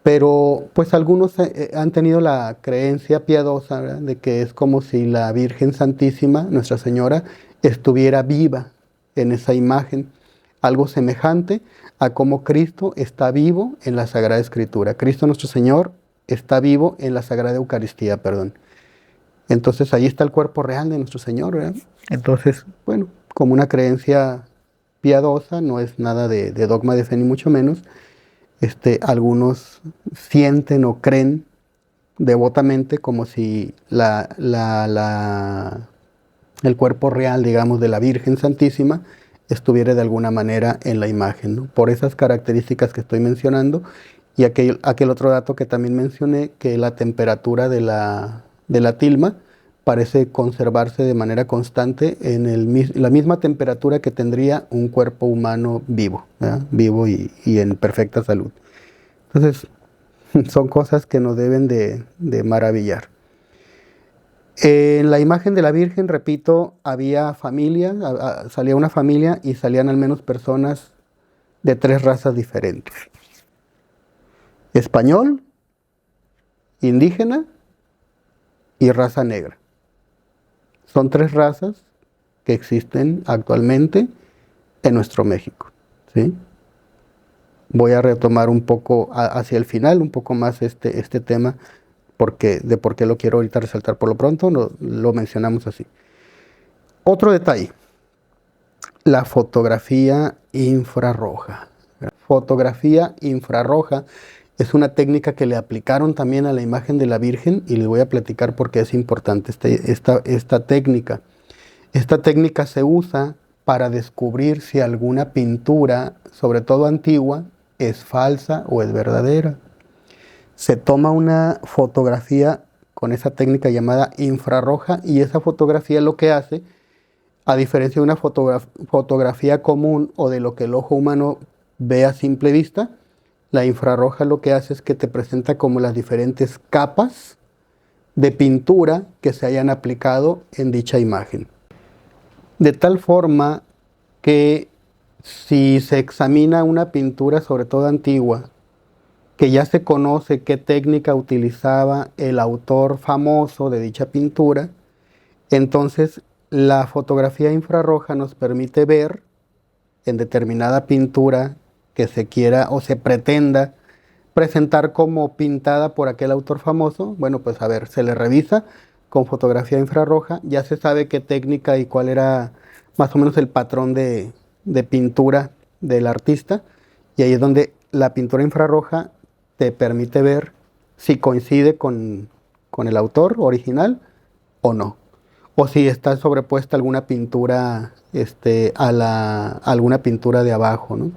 Pero pues algunos han tenido la creencia piadosa, ¿verdad?, de que es como si la Virgen Santísima, Nuestra Señora, estuviera viva en esa imagen, algo semejante a cómo Cristo está vivo en la Sagrada Escritura. Cristo nuestro Señor está vivo en la Sagrada Eucaristía, perdón. Entonces ahí está el cuerpo real de nuestro Señor, ¿verdad? Entonces, bueno, como una creencia piadosa, no es nada de dogma de fe ni mucho menos. Algunos sienten o creen devotamente como si el cuerpo real, digamos, de la Virgen Santísima estuviera de alguna manera en la imagen, ¿no? Por esas características que estoy mencionando y aquel otro dato que también mencioné, que la temperatura de la tilma parece conservarse de manera constante en la misma temperatura que tendría un cuerpo humano vivo, ¿verdad? Vivo y en perfecta salud. Entonces, son cosas que nos deben de maravillar. En la imagen de la Virgen, repito, había familia, salía una familia y salían al menos personas de 3 razas diferentes: español, indígena y raza negra. Son 3 razas que existen actualmente en nuestro México, ¿sí? Voy a retomar un poco hacia el final, un poco más este tema, de por qué lo quiero ahorita resaltar. Por lo pronto lo mencionamos así. Otro detalle, la fotografía infrarroja. Fotografía infrarroja es una técnica que le aplicaron también a la imagen de la Virgen y les voy a platicar por qué es importante esta técnica. Esta técnica se usa para descubrir si alguna pintura, sobre todo antigua, es falsa o es verdadera. Se toma una fotografía con esa técnica llamada infrarroja y esa fotografía lo que hace, a diferencia de una fotografía común o de lo que el ojo humano ve a simple vista, la infrarroja lo que hace es que te presenta como las diferentes capas de pintura que se hayan aplicado en dicha imagen. De tal forma que si se examina una pintura, sobre todo antigua, que ya se conoce qué técnica utilizaba el autor famoso de dicha pintura, entonces la fotografía infrarroja nos permite ver en determinada pintura que se quiera o se pretenda presentar como pintada por aquel autor famoso. Bueno, pues a ver, se le revisa con fotografía infrarroja, ya se sabe qué técnica y cuál era más o menos el patrón de pintura del artista, y ahí es donde la pintura infrarroja te permite ver si coincide con el autor original o no, o si está sobrepuesta alguna pintura alguna pintura de abajo, ¿no?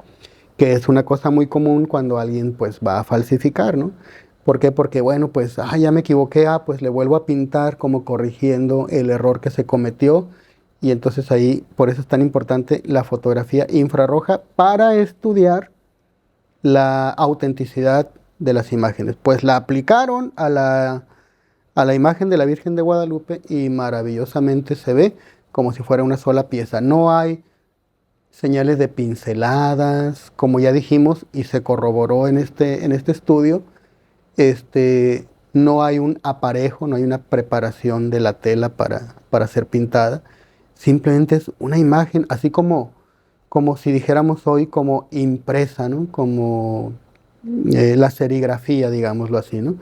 Que es una cosa muy común cuando alguien pues va a falsificar, ¿no? ¿Por qué? Porque bueno, pues ya me equivoqué, pues le vuelvo a pintar como corrigiendo el error que se cometió. Y entonces ahí, por eso es tan importante la fotografía infrarroja para estudiar la autenticidad de las imágenes. Pues la aplicaron a la imagen de la Virgen de Guadalupe y maravillosamente se ve como si fuera una sola pieza. No hay señales de pinceladas, como ya dijimos y se corroboró en este estudio. No hay un aparejo, no hay una preparación de la tela para ser pintada. Simplemente es una imagen, así como si dijéramos hoy, como impresa, ¿no? Como la serigrafía, digámoslo así, ¿no?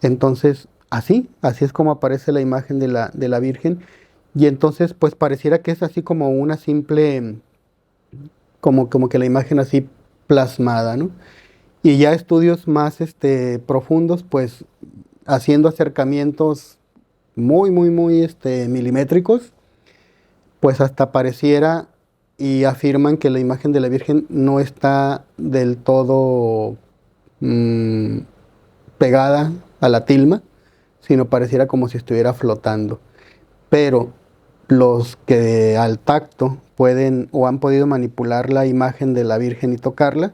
Entonces, así es como aparece la imagen de la Virgen. Y entonces, pues pareciera que es así como como que la imagen así plasmada, ¿no? Y ya estudios más profundos, pues haciendo acercamientos muy milimétricos, pues hasta pareciera y afirman que la imagen de la Virgen no está del todo mm, pegada a la tilma, sino pareciera como si estuviera flotando. Pero los que al tacto pueden o han podido manipular la imagen de la Virgen y tocarla,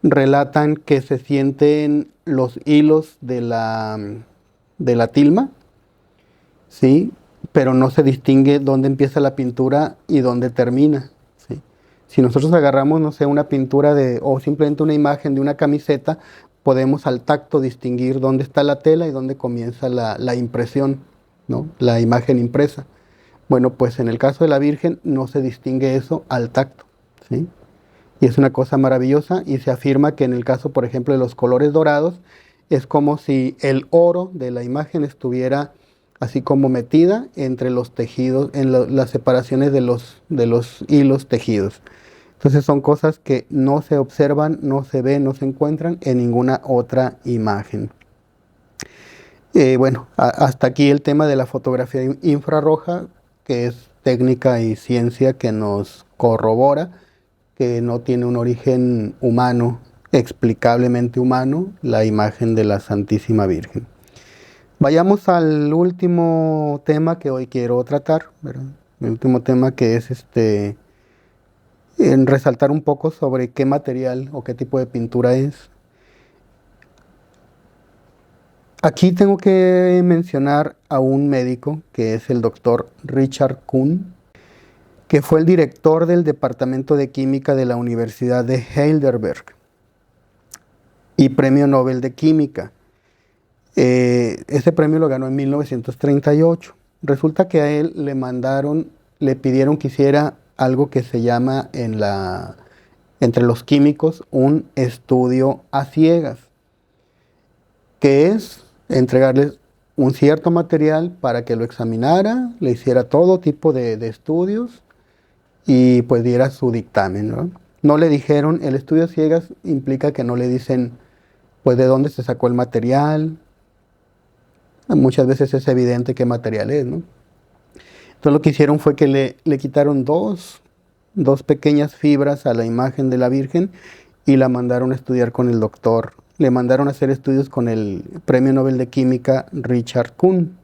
relatan que se sienten los hilos de la tilma, ¿sí? Pero no se distingue dónde empieza la pintura y dónde termina, ¿sí? Si nosotros agarramos, no sé, una pintura o simplemente una imagen de una camiseta, podemos al tacto distinguir dónde está la tela y dónde comienza la impresión, ¿no? La imagen impresa. Bueno, pues en el caso de la Virgen no se distingue eso al tacto, ¿sí? Y es una cosa maravillosa, y se afirma que en el caso, por ejemplo, de los colores dorados, es como si el oro de la imagen estuviera así como metida entre los tejidos, en las separaciones de los hilos tejidos. Entonces son cosas que no se observan, no se ven, no se encuentran en ninguna otra imagen. Bueno, hasta aquí el tema de la fotografía infrarroja, que es técnica y ciencia que nos corrobora que no tiene un origen humano, explicablemente humano, la imagen de la Santísima Virgen. Vayamos al último tema que hoy quiero tratar, ¿verdad? El último tema, que es en resaltar un poco sobre qué material o qué tipo de pintura es. Aquí tengo que mencionar a un médico que es el doctor Richard Kuhn, que fue el director del Departamento de Química de la Universidad de Heidelberg y Premio Nobel de Química. Ese premio lo ganó en 1938. Resulta que a él le pidieron que hiciera algo que se llama entre los químicos un estudio a ciegas, que es entregarles un cierto material para que lo examinara, le hiciera todo tipo de estudios y pues diera su dictamen, ¿no? No le dijeron, el estudio a ciegas implica que no le dicen pues de dónde se sacó el material. Muchas veces es evidente qué material es, ¿no? Entonces lo que hicieron fue que le quitaron dos pequeñas fibras a la imagen de la Virgen y la mandaron a estudiar con el doctor. Le mandaron a hacer estudios con el Premio Nobel de Química Richard Kuhn.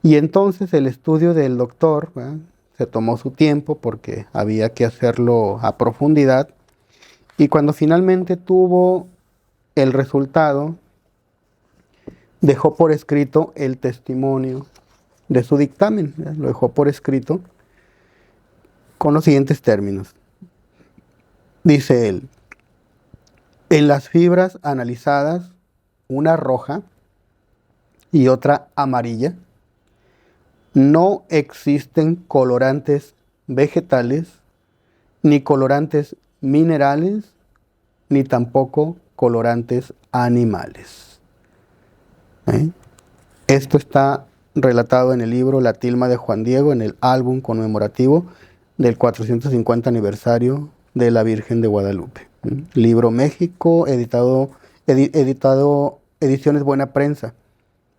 Y entonces el estudio del doctor, ¿verdad?, se tomó su tiempo porque había que hacerlo a profundidad. Y cuando finalmente tuvo el resultado, dejó por escrito el testimonio de su dictamen, ¿verdad? Lo dejó por escrito con los siguientes términos. Dice él: en las fibras analizadas, una roja y otra amarilla, no existen colorantes vegetales, ni colorantes minerales, ni tampoco colorantes animales. Esto está relatado en el libro La tilma de Juan Diego, en el álbum conmemorativo del 450 aniversario de la Virgen de Guadalupe. Libro México, Ediciones Buena Prensa,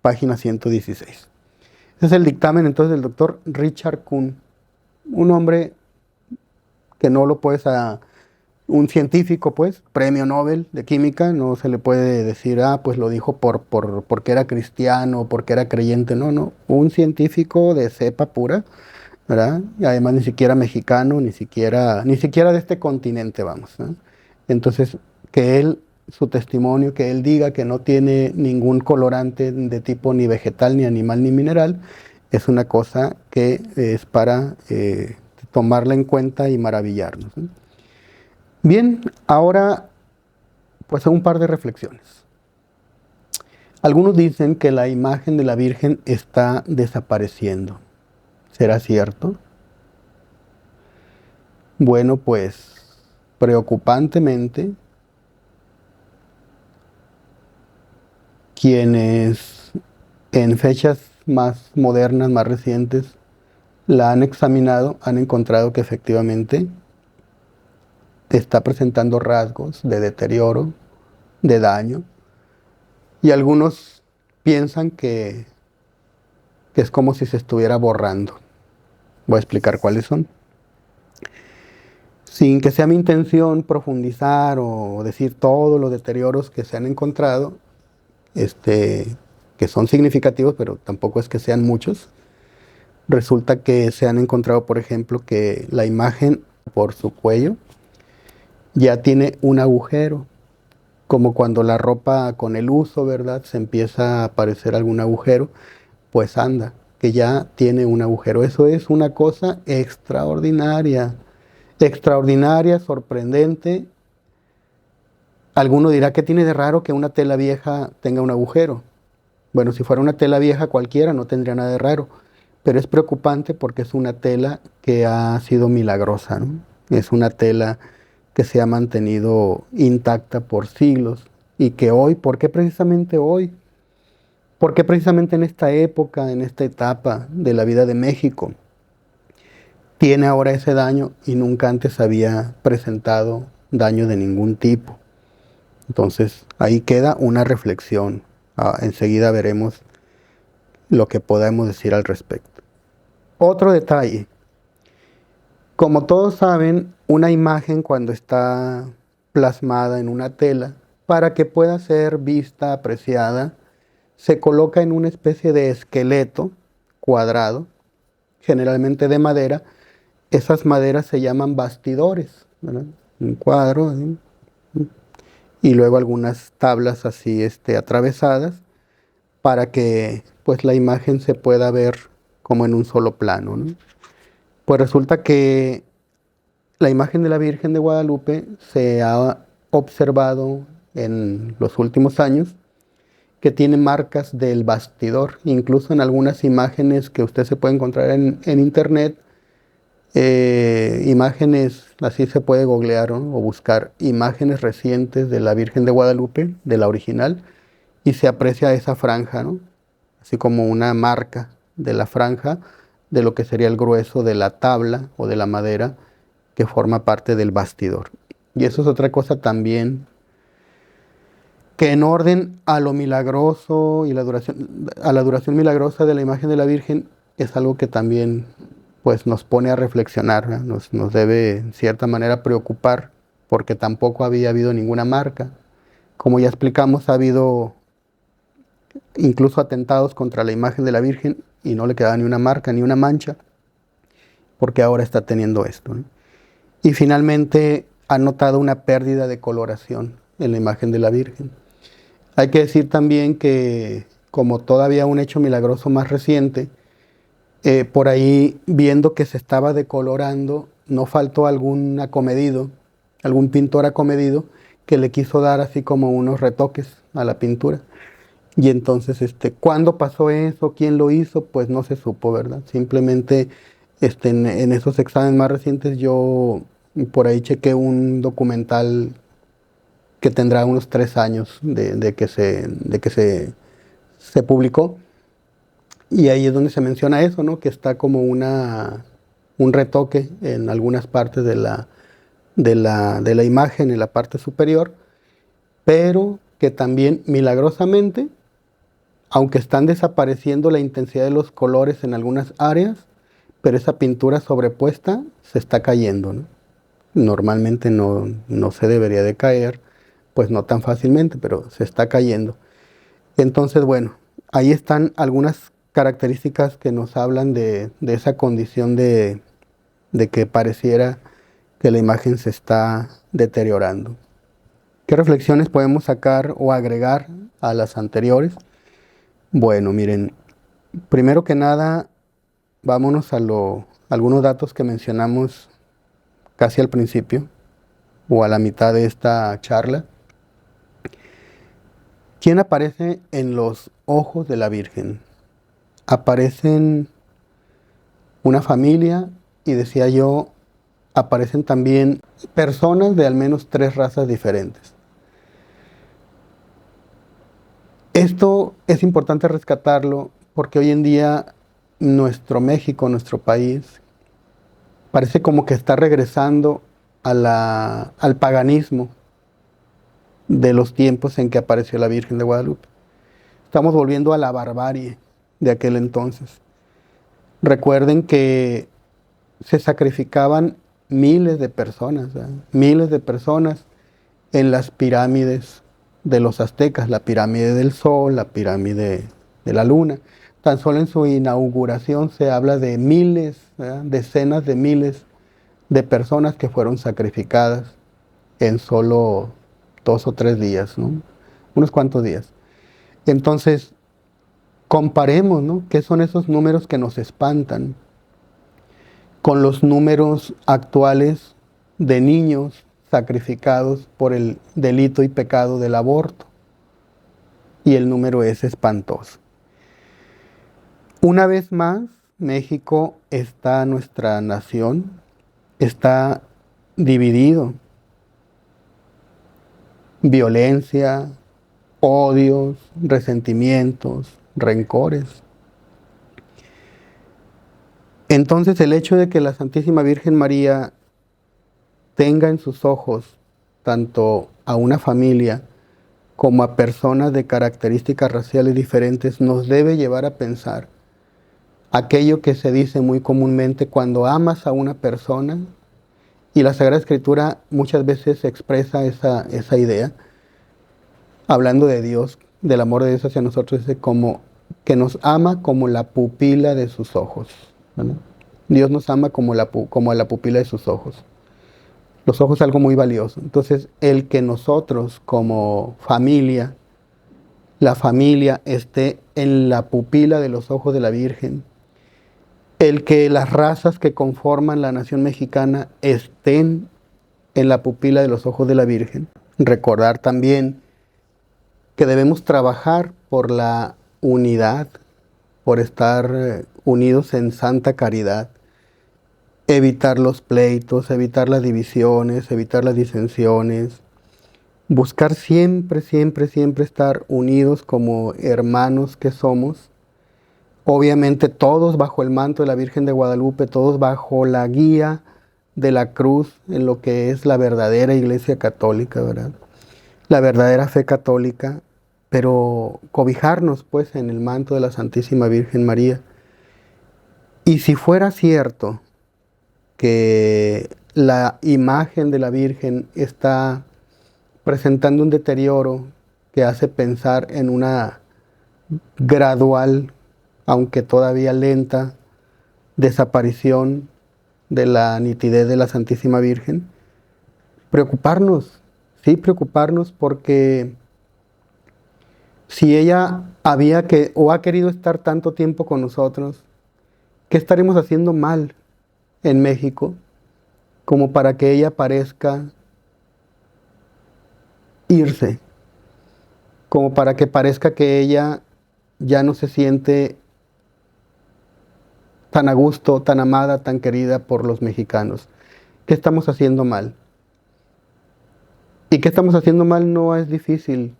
página 116. Ese es el dictamen entonces del doctor Richard Kuhn, un hombre que no lo puedes un científico, pues, premio Nobel de Química, no se le puede decir, pues lo dijo porque era cristiano, porque era creyente, no, un científico de cepa pura, ¿verdad? Y además ni siquiera mexicano, ni siquiera de este continente, vamos, ¿no? Entonces, su testimonio, que él diga que no tiene ningún colorante de tipo ni vegetal, ni animal, ni mineral, es una cosa que es para tomarla en cuenta y maravillarnos, ¿no? Bien, ahora pues un par de reflexiones. Algunos dicen que la imagen de la Virgen está desapareciendo. ¿Será cierto? Bueno, pues preocupantemente, quienes en fechas más modernas, más recientes, la han examinado, han encontrado que efectivamente está presentando rasgos de deterioro, de daño, y algunos piensan que es como si se estuviera borrando. Voy a explicar cuáles son. Sin que sea mi intención profundizar o decir todos los deterioros que se han encontrado, que son significativos, pero tampoco es que sean muchos. Resulta que se han encontrado, por ejemplo, que la imagen por su cuello ya tiene un agujero, como cuando la ropa con el uso, ¿verdad? Se empieza a aparecer algún agujero, pues anda, que ya tiene un agujero. Eso es una cosa extraordinaria, extraordinaria, sorprendente. Alguno dirá que tiene de raro que una tela vieja tenga un agujero. Bueno, si fuera una tela vieja cualquiera no tendría nada de raro, pero es preocupante porque es una tela que ha sido milagrosa, ¿no? Es una tela que se ha mantenido intacta por siglos y que hoy, ¿por qué precisamente hoy? ¿Por qué precisamente en esta época, en esta etapa de la vida de México, tiene ahora ese daño y nunca antes había presentado daño de ningún tipo? Entonces ahí queda una reflexión. Enseguida veremos lo que podemos decir al respecto. Otro detalle. Como todos saben, una imagen cuando está plasmada en una tela, para que pueda ser vista, apreciada, se coloca en una especie de esqueleto cuadrado, generalmente de madera. Esas maderas se llaman bastidores, ¿verdad? Un cuadro, ¿sí? Y luego algunas tablas así atravesadas para que pues la imagen se pueda ver como en un solo plano, ¿no? Pues resulta que la imagen de la Virgen de Guadalupe se ha observado en los últimos años que tiene marcas del bastidor, incluso en algunas imágenes que usted se puede encontrar en internet, imágenes, así se puede googlear, ¿no? O buscar imágenes recientes de la Virgen de Guadalupe, de la original, y se aprecia esa franja, ¿no? Así como una marca de la franja de lo que sería el grueso de la tabla o de la madera que forma parte del bastidor. Y eso es otra cosa también que en orden a lo milagroso y a la duración milagrosa de la imagen de la Virgen es algo que también pues nos pone a reflexionar, ¿no? Nos debe en cierta manera preocupar porque tampoco había habido ninguna marca. Como ya explicamos, ha habido incluso atentados contra la imagen de la Virgen y no le quedaba ni una marca ni una mancha, porque ahora está teniendo esto, ¿no? Y finalmente ha notado una pérdida de coloración en la imagen de la Virgen. Hay que decir también que, como todavía un hecho milagroso más reciente, por ahí viendo que se estaba decolorando, no faltó algún acomedido, algún pintor acomedido que le quiso dar así como unos retoques a la pintura. Y entonces, ¿cuándo pasó eso? ¿Quién lo hizo? Pues no se supo, ¿verdad? Simplemente en esos exámenes más recientes yo por ahí chequé un documental que tendrá unos 3 años de que se publicó. Y ahí es donde se menciona eso, ¿no? Que está como un retoque en algunas partes de la imagen, en la parte superior, pero que también milagrosamente, aunque están desapareciendo la intensidad de los colores en algunas áreas, pero esa pintura sobrepuesta se está cayendo, ¿no? Normalmente no se debería de caer, pues no tan fácilmente, pero se está cayendo. Entonces, bueno, ahí están algunas características que nos hablan de esa condición de que pareciera que la imagen se está deteriorando. ¿Qué reflexiones podemos sacar o agregar a las anteriores? Bueno, miren, primero que nada, vámonos a algunos datos que mencionamos casi al principio o a la mitad de esta charla. ¿Quién aparece en los ojos de la Virgen? Aparecen una familia y decía yo, aparecen también personas de al menos 3 razas diferentes. Esto es importante rescatarlo porque hoy en día nuestro México, nuestro país, parece como que está regresando al paganismo de los tiempos en que apareció la Virgen de Guadalupe. Estamos volviendo a la barbarie de aquel entonces. Recuerden que se sacrificaban miles de personas, ¿verdad? Miles de personas en las pirámides de los aztecas, la pirámide del Sol, la pirámide de la Luna. Tan solo en su inauguración se habla de miles, ¿verdad? Decenas de miles de personas que fueron sacrificadas en solo 2 o 3 días, ¿no? Unos cuantos días. Entonces, comparemos, ¿no? ¿Qué son esos números que nos espantan con los números actuales de niños sacrificados por el delito y pecado del aborto? Y el número es espantoso. Una vez más, México está, nuestra nación, está dividido. Violencia, odios, resentimientos, rencores. Entonces el hecho de que la Santísima Virgen María tenga en sus ojos tanto a una familia como a personas de características raciales diferentes nos debe llevar a pensar aquello que se dice muy comúnmente: cuando amas a una persona, y la Sagrada Escritura muchas veces expresa esa idea, hablando de Dios, del amor de Dios hacia nosotros, dice como que nos ama como la pupila de sus ojos, ¿verdad? Dios nos ama como a la pupila de sus ojos. Los ojos es algo muy valioso. Entonces, el que nosotros como familia, la familia esté en la pupila de los ojos de la Virgen, el que las razas que conforman la nación mexicana estén en la pupila de los ojos de la Virgen. Recordar también que debemos trabajar por la unidad, por estar unidos en santa caridad, evitar los pleitos, evitar las divisiones, evitar las disensiones, buscar siempre, siempre, siempre estar unidos como hermanos que somos. Obviamente todos bajo el manto de la Virgen de Guadalupe, todos bajo la guía de la cruz en lo que es la verdadera Iglesia Católica, ¿verdad? La verdadera fe católica, pero cobijarnos pues en el manto de la Santísima Virgen María. Y si fuera cierto que la imagen de la Virgen está presentando un deterioro que hace pensar en una gradual, aunque todavía lenta, desaparición de la nitidez de la Santísima Virgen, preocuparnos, sí, preocuparnos, porque si ella ha querido estar tanto tiempo con nosotros, ¿qué estaremos haciendo mal en México como para que ella parezca irse? Como para que parezca que ella ya no se siente tan a gusto, tan amada, tan querida por los mexicanos. ¿Qué estamos haciendo mal? Y qué estamos haciendo mal no es difícil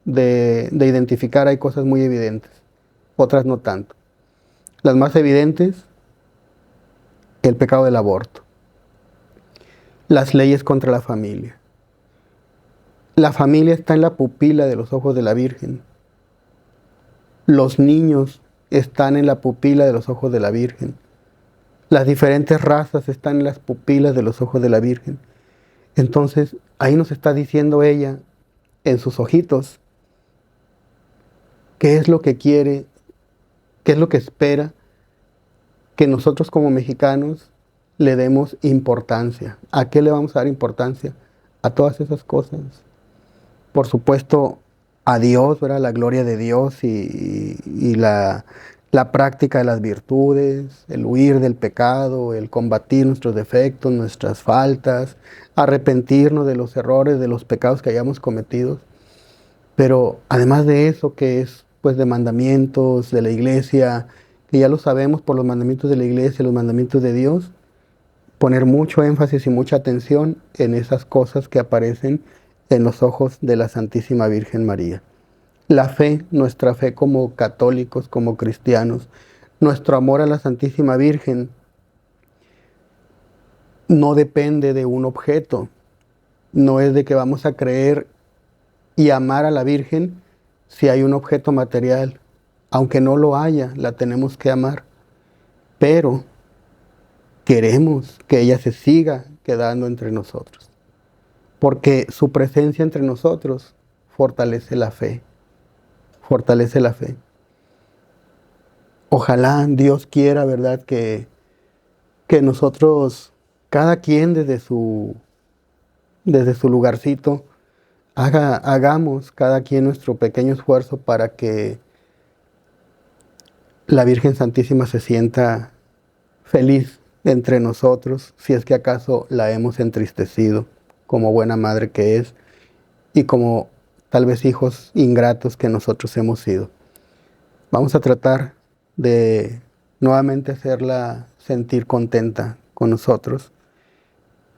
de identificar. Hay cosas muy evidentes, otras no tanto. Las más evidentes: el pecado del aborto, las leyes contra la familia. La familia está en la pupila de los ojos de la Virgen. Los niños están en la pupila de los ojos de la Virgen. Las diferentes razas están en las pupilas de los ojos de la Virgen. Entonces, ahí nos está diciendo ella, en sus ojitos, qué es lo que quiere, qué es lo que espera que nosotros como mexicanos le demos importancia. ¿A qué le vamos a dar importancia? A todas esas cosas. Por supuesto, a Dios, ¿verdad? La gloria de Dios y la práctica de las virtudes, el huir del pecado, el combatir nuestros defectos, nuestras faltas, arrepentirnos de los errores, de los pecados que hayamos cometido. Pero además de eso, que es pues de mandamientos de la Iglesia, que ya lo sabemos por los mandamientos de la Iglesia, los mandamientos de Dios, poner mucho énfasis y mucha atención en esas cosas que aparecen en los ojos de la Santísima Virgen María. La fe, nuestra fe como católicos, como cristianos, nuestro amor a la Santísima Virgen, no depende de un objeto. No es de que vamos a creer y amar a la Virgen si hay un objeto material. Aunque no lo haya, la tenemos que amar. Pero queremos que ella se siga quedando entre nosotros. Porque su presencia entre nosotros fortalece la fe. Fortalece la fe. Ojalá Dios quiera, ¿verdad? Que nosotros, cada quien desde su lugarcito, hagamos cada quien nuestro pequeño esfuerzo para que la Virgen Santísima se sienta feliz entre nosotros, si es que acaso la hemos entristecido, como buena madre que es, y como tal vez hijos ingratos que nosotros hemos sido. Vamos a tratar de nuevamente hacerla sentir contenta con nosotros.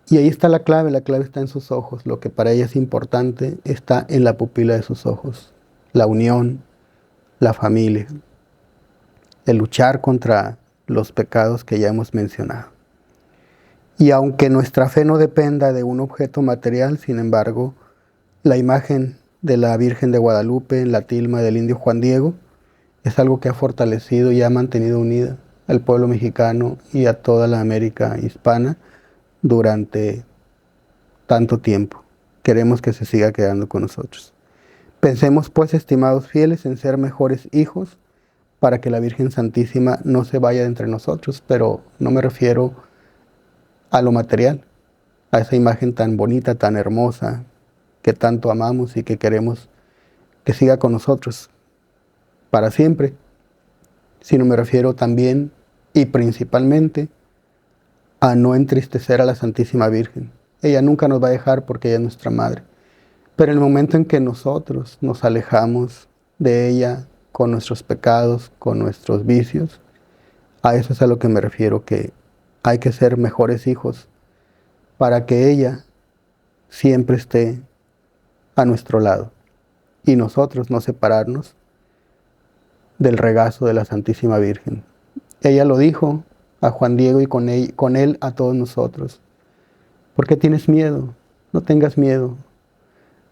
Y ahí está la clave está en sus ojos. Lo que para ella es importante está en la pupila de sus ojos. La unión, la familia, el luchar contra los pecados que ya hemos mencionado. Y aunque nuestra fe no dependa de un objeto material, sin embargo, la imagen de la Virgen de Guadalupe en la tilma del indio Juan Diego es algo que ha fortalecido y ha mantenido unida al pueblo mexicano y a toda la América hispana durante tanto tiempo. Queremos que se siga quedando con nosotros. Pensemos pues, estimados fieles, en ser mejores hijos para que la Virgen Santísima no se vaya de entre nosotros, pero no me refiero a lo material, a esa imagen tan bonita, tan hermosa, que tanto amamos y que queremos que siga con nosotros para siempre, sino me refiero también y principalmente a no entristecer a la Santísima Virgen. Ella nunca nos va a dejar porque ella es nuestra madre. Pero en el momento en que nosotros nos alejamos de ella con nuestros pecados, con nuestros vicios, a eso es a lo que me refiero, que hay que ser mejores hijos para que ella siempre esté a nuestro lado y nosotros no separarnos del regazo de la Santísima Virgen. Ella lo dijo a Juan Diego y con él a todos nosotros. ¿Por qué tienes miedo? No tengas miedo.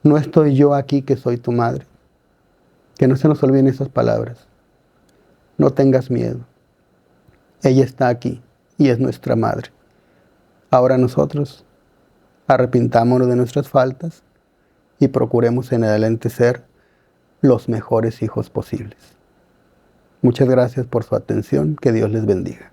No estoy yo aquí que soy tu madre. Que no se nos olviden esas palabras. No tengas miedo. Ella está aquí y es nuestra madre. Ahora nosotros arrepintámonos de nuestras faltas y procuremos en adelante ser los mejores hijos posibles. Muchas gracias por su atención. Que Dios les bendiga.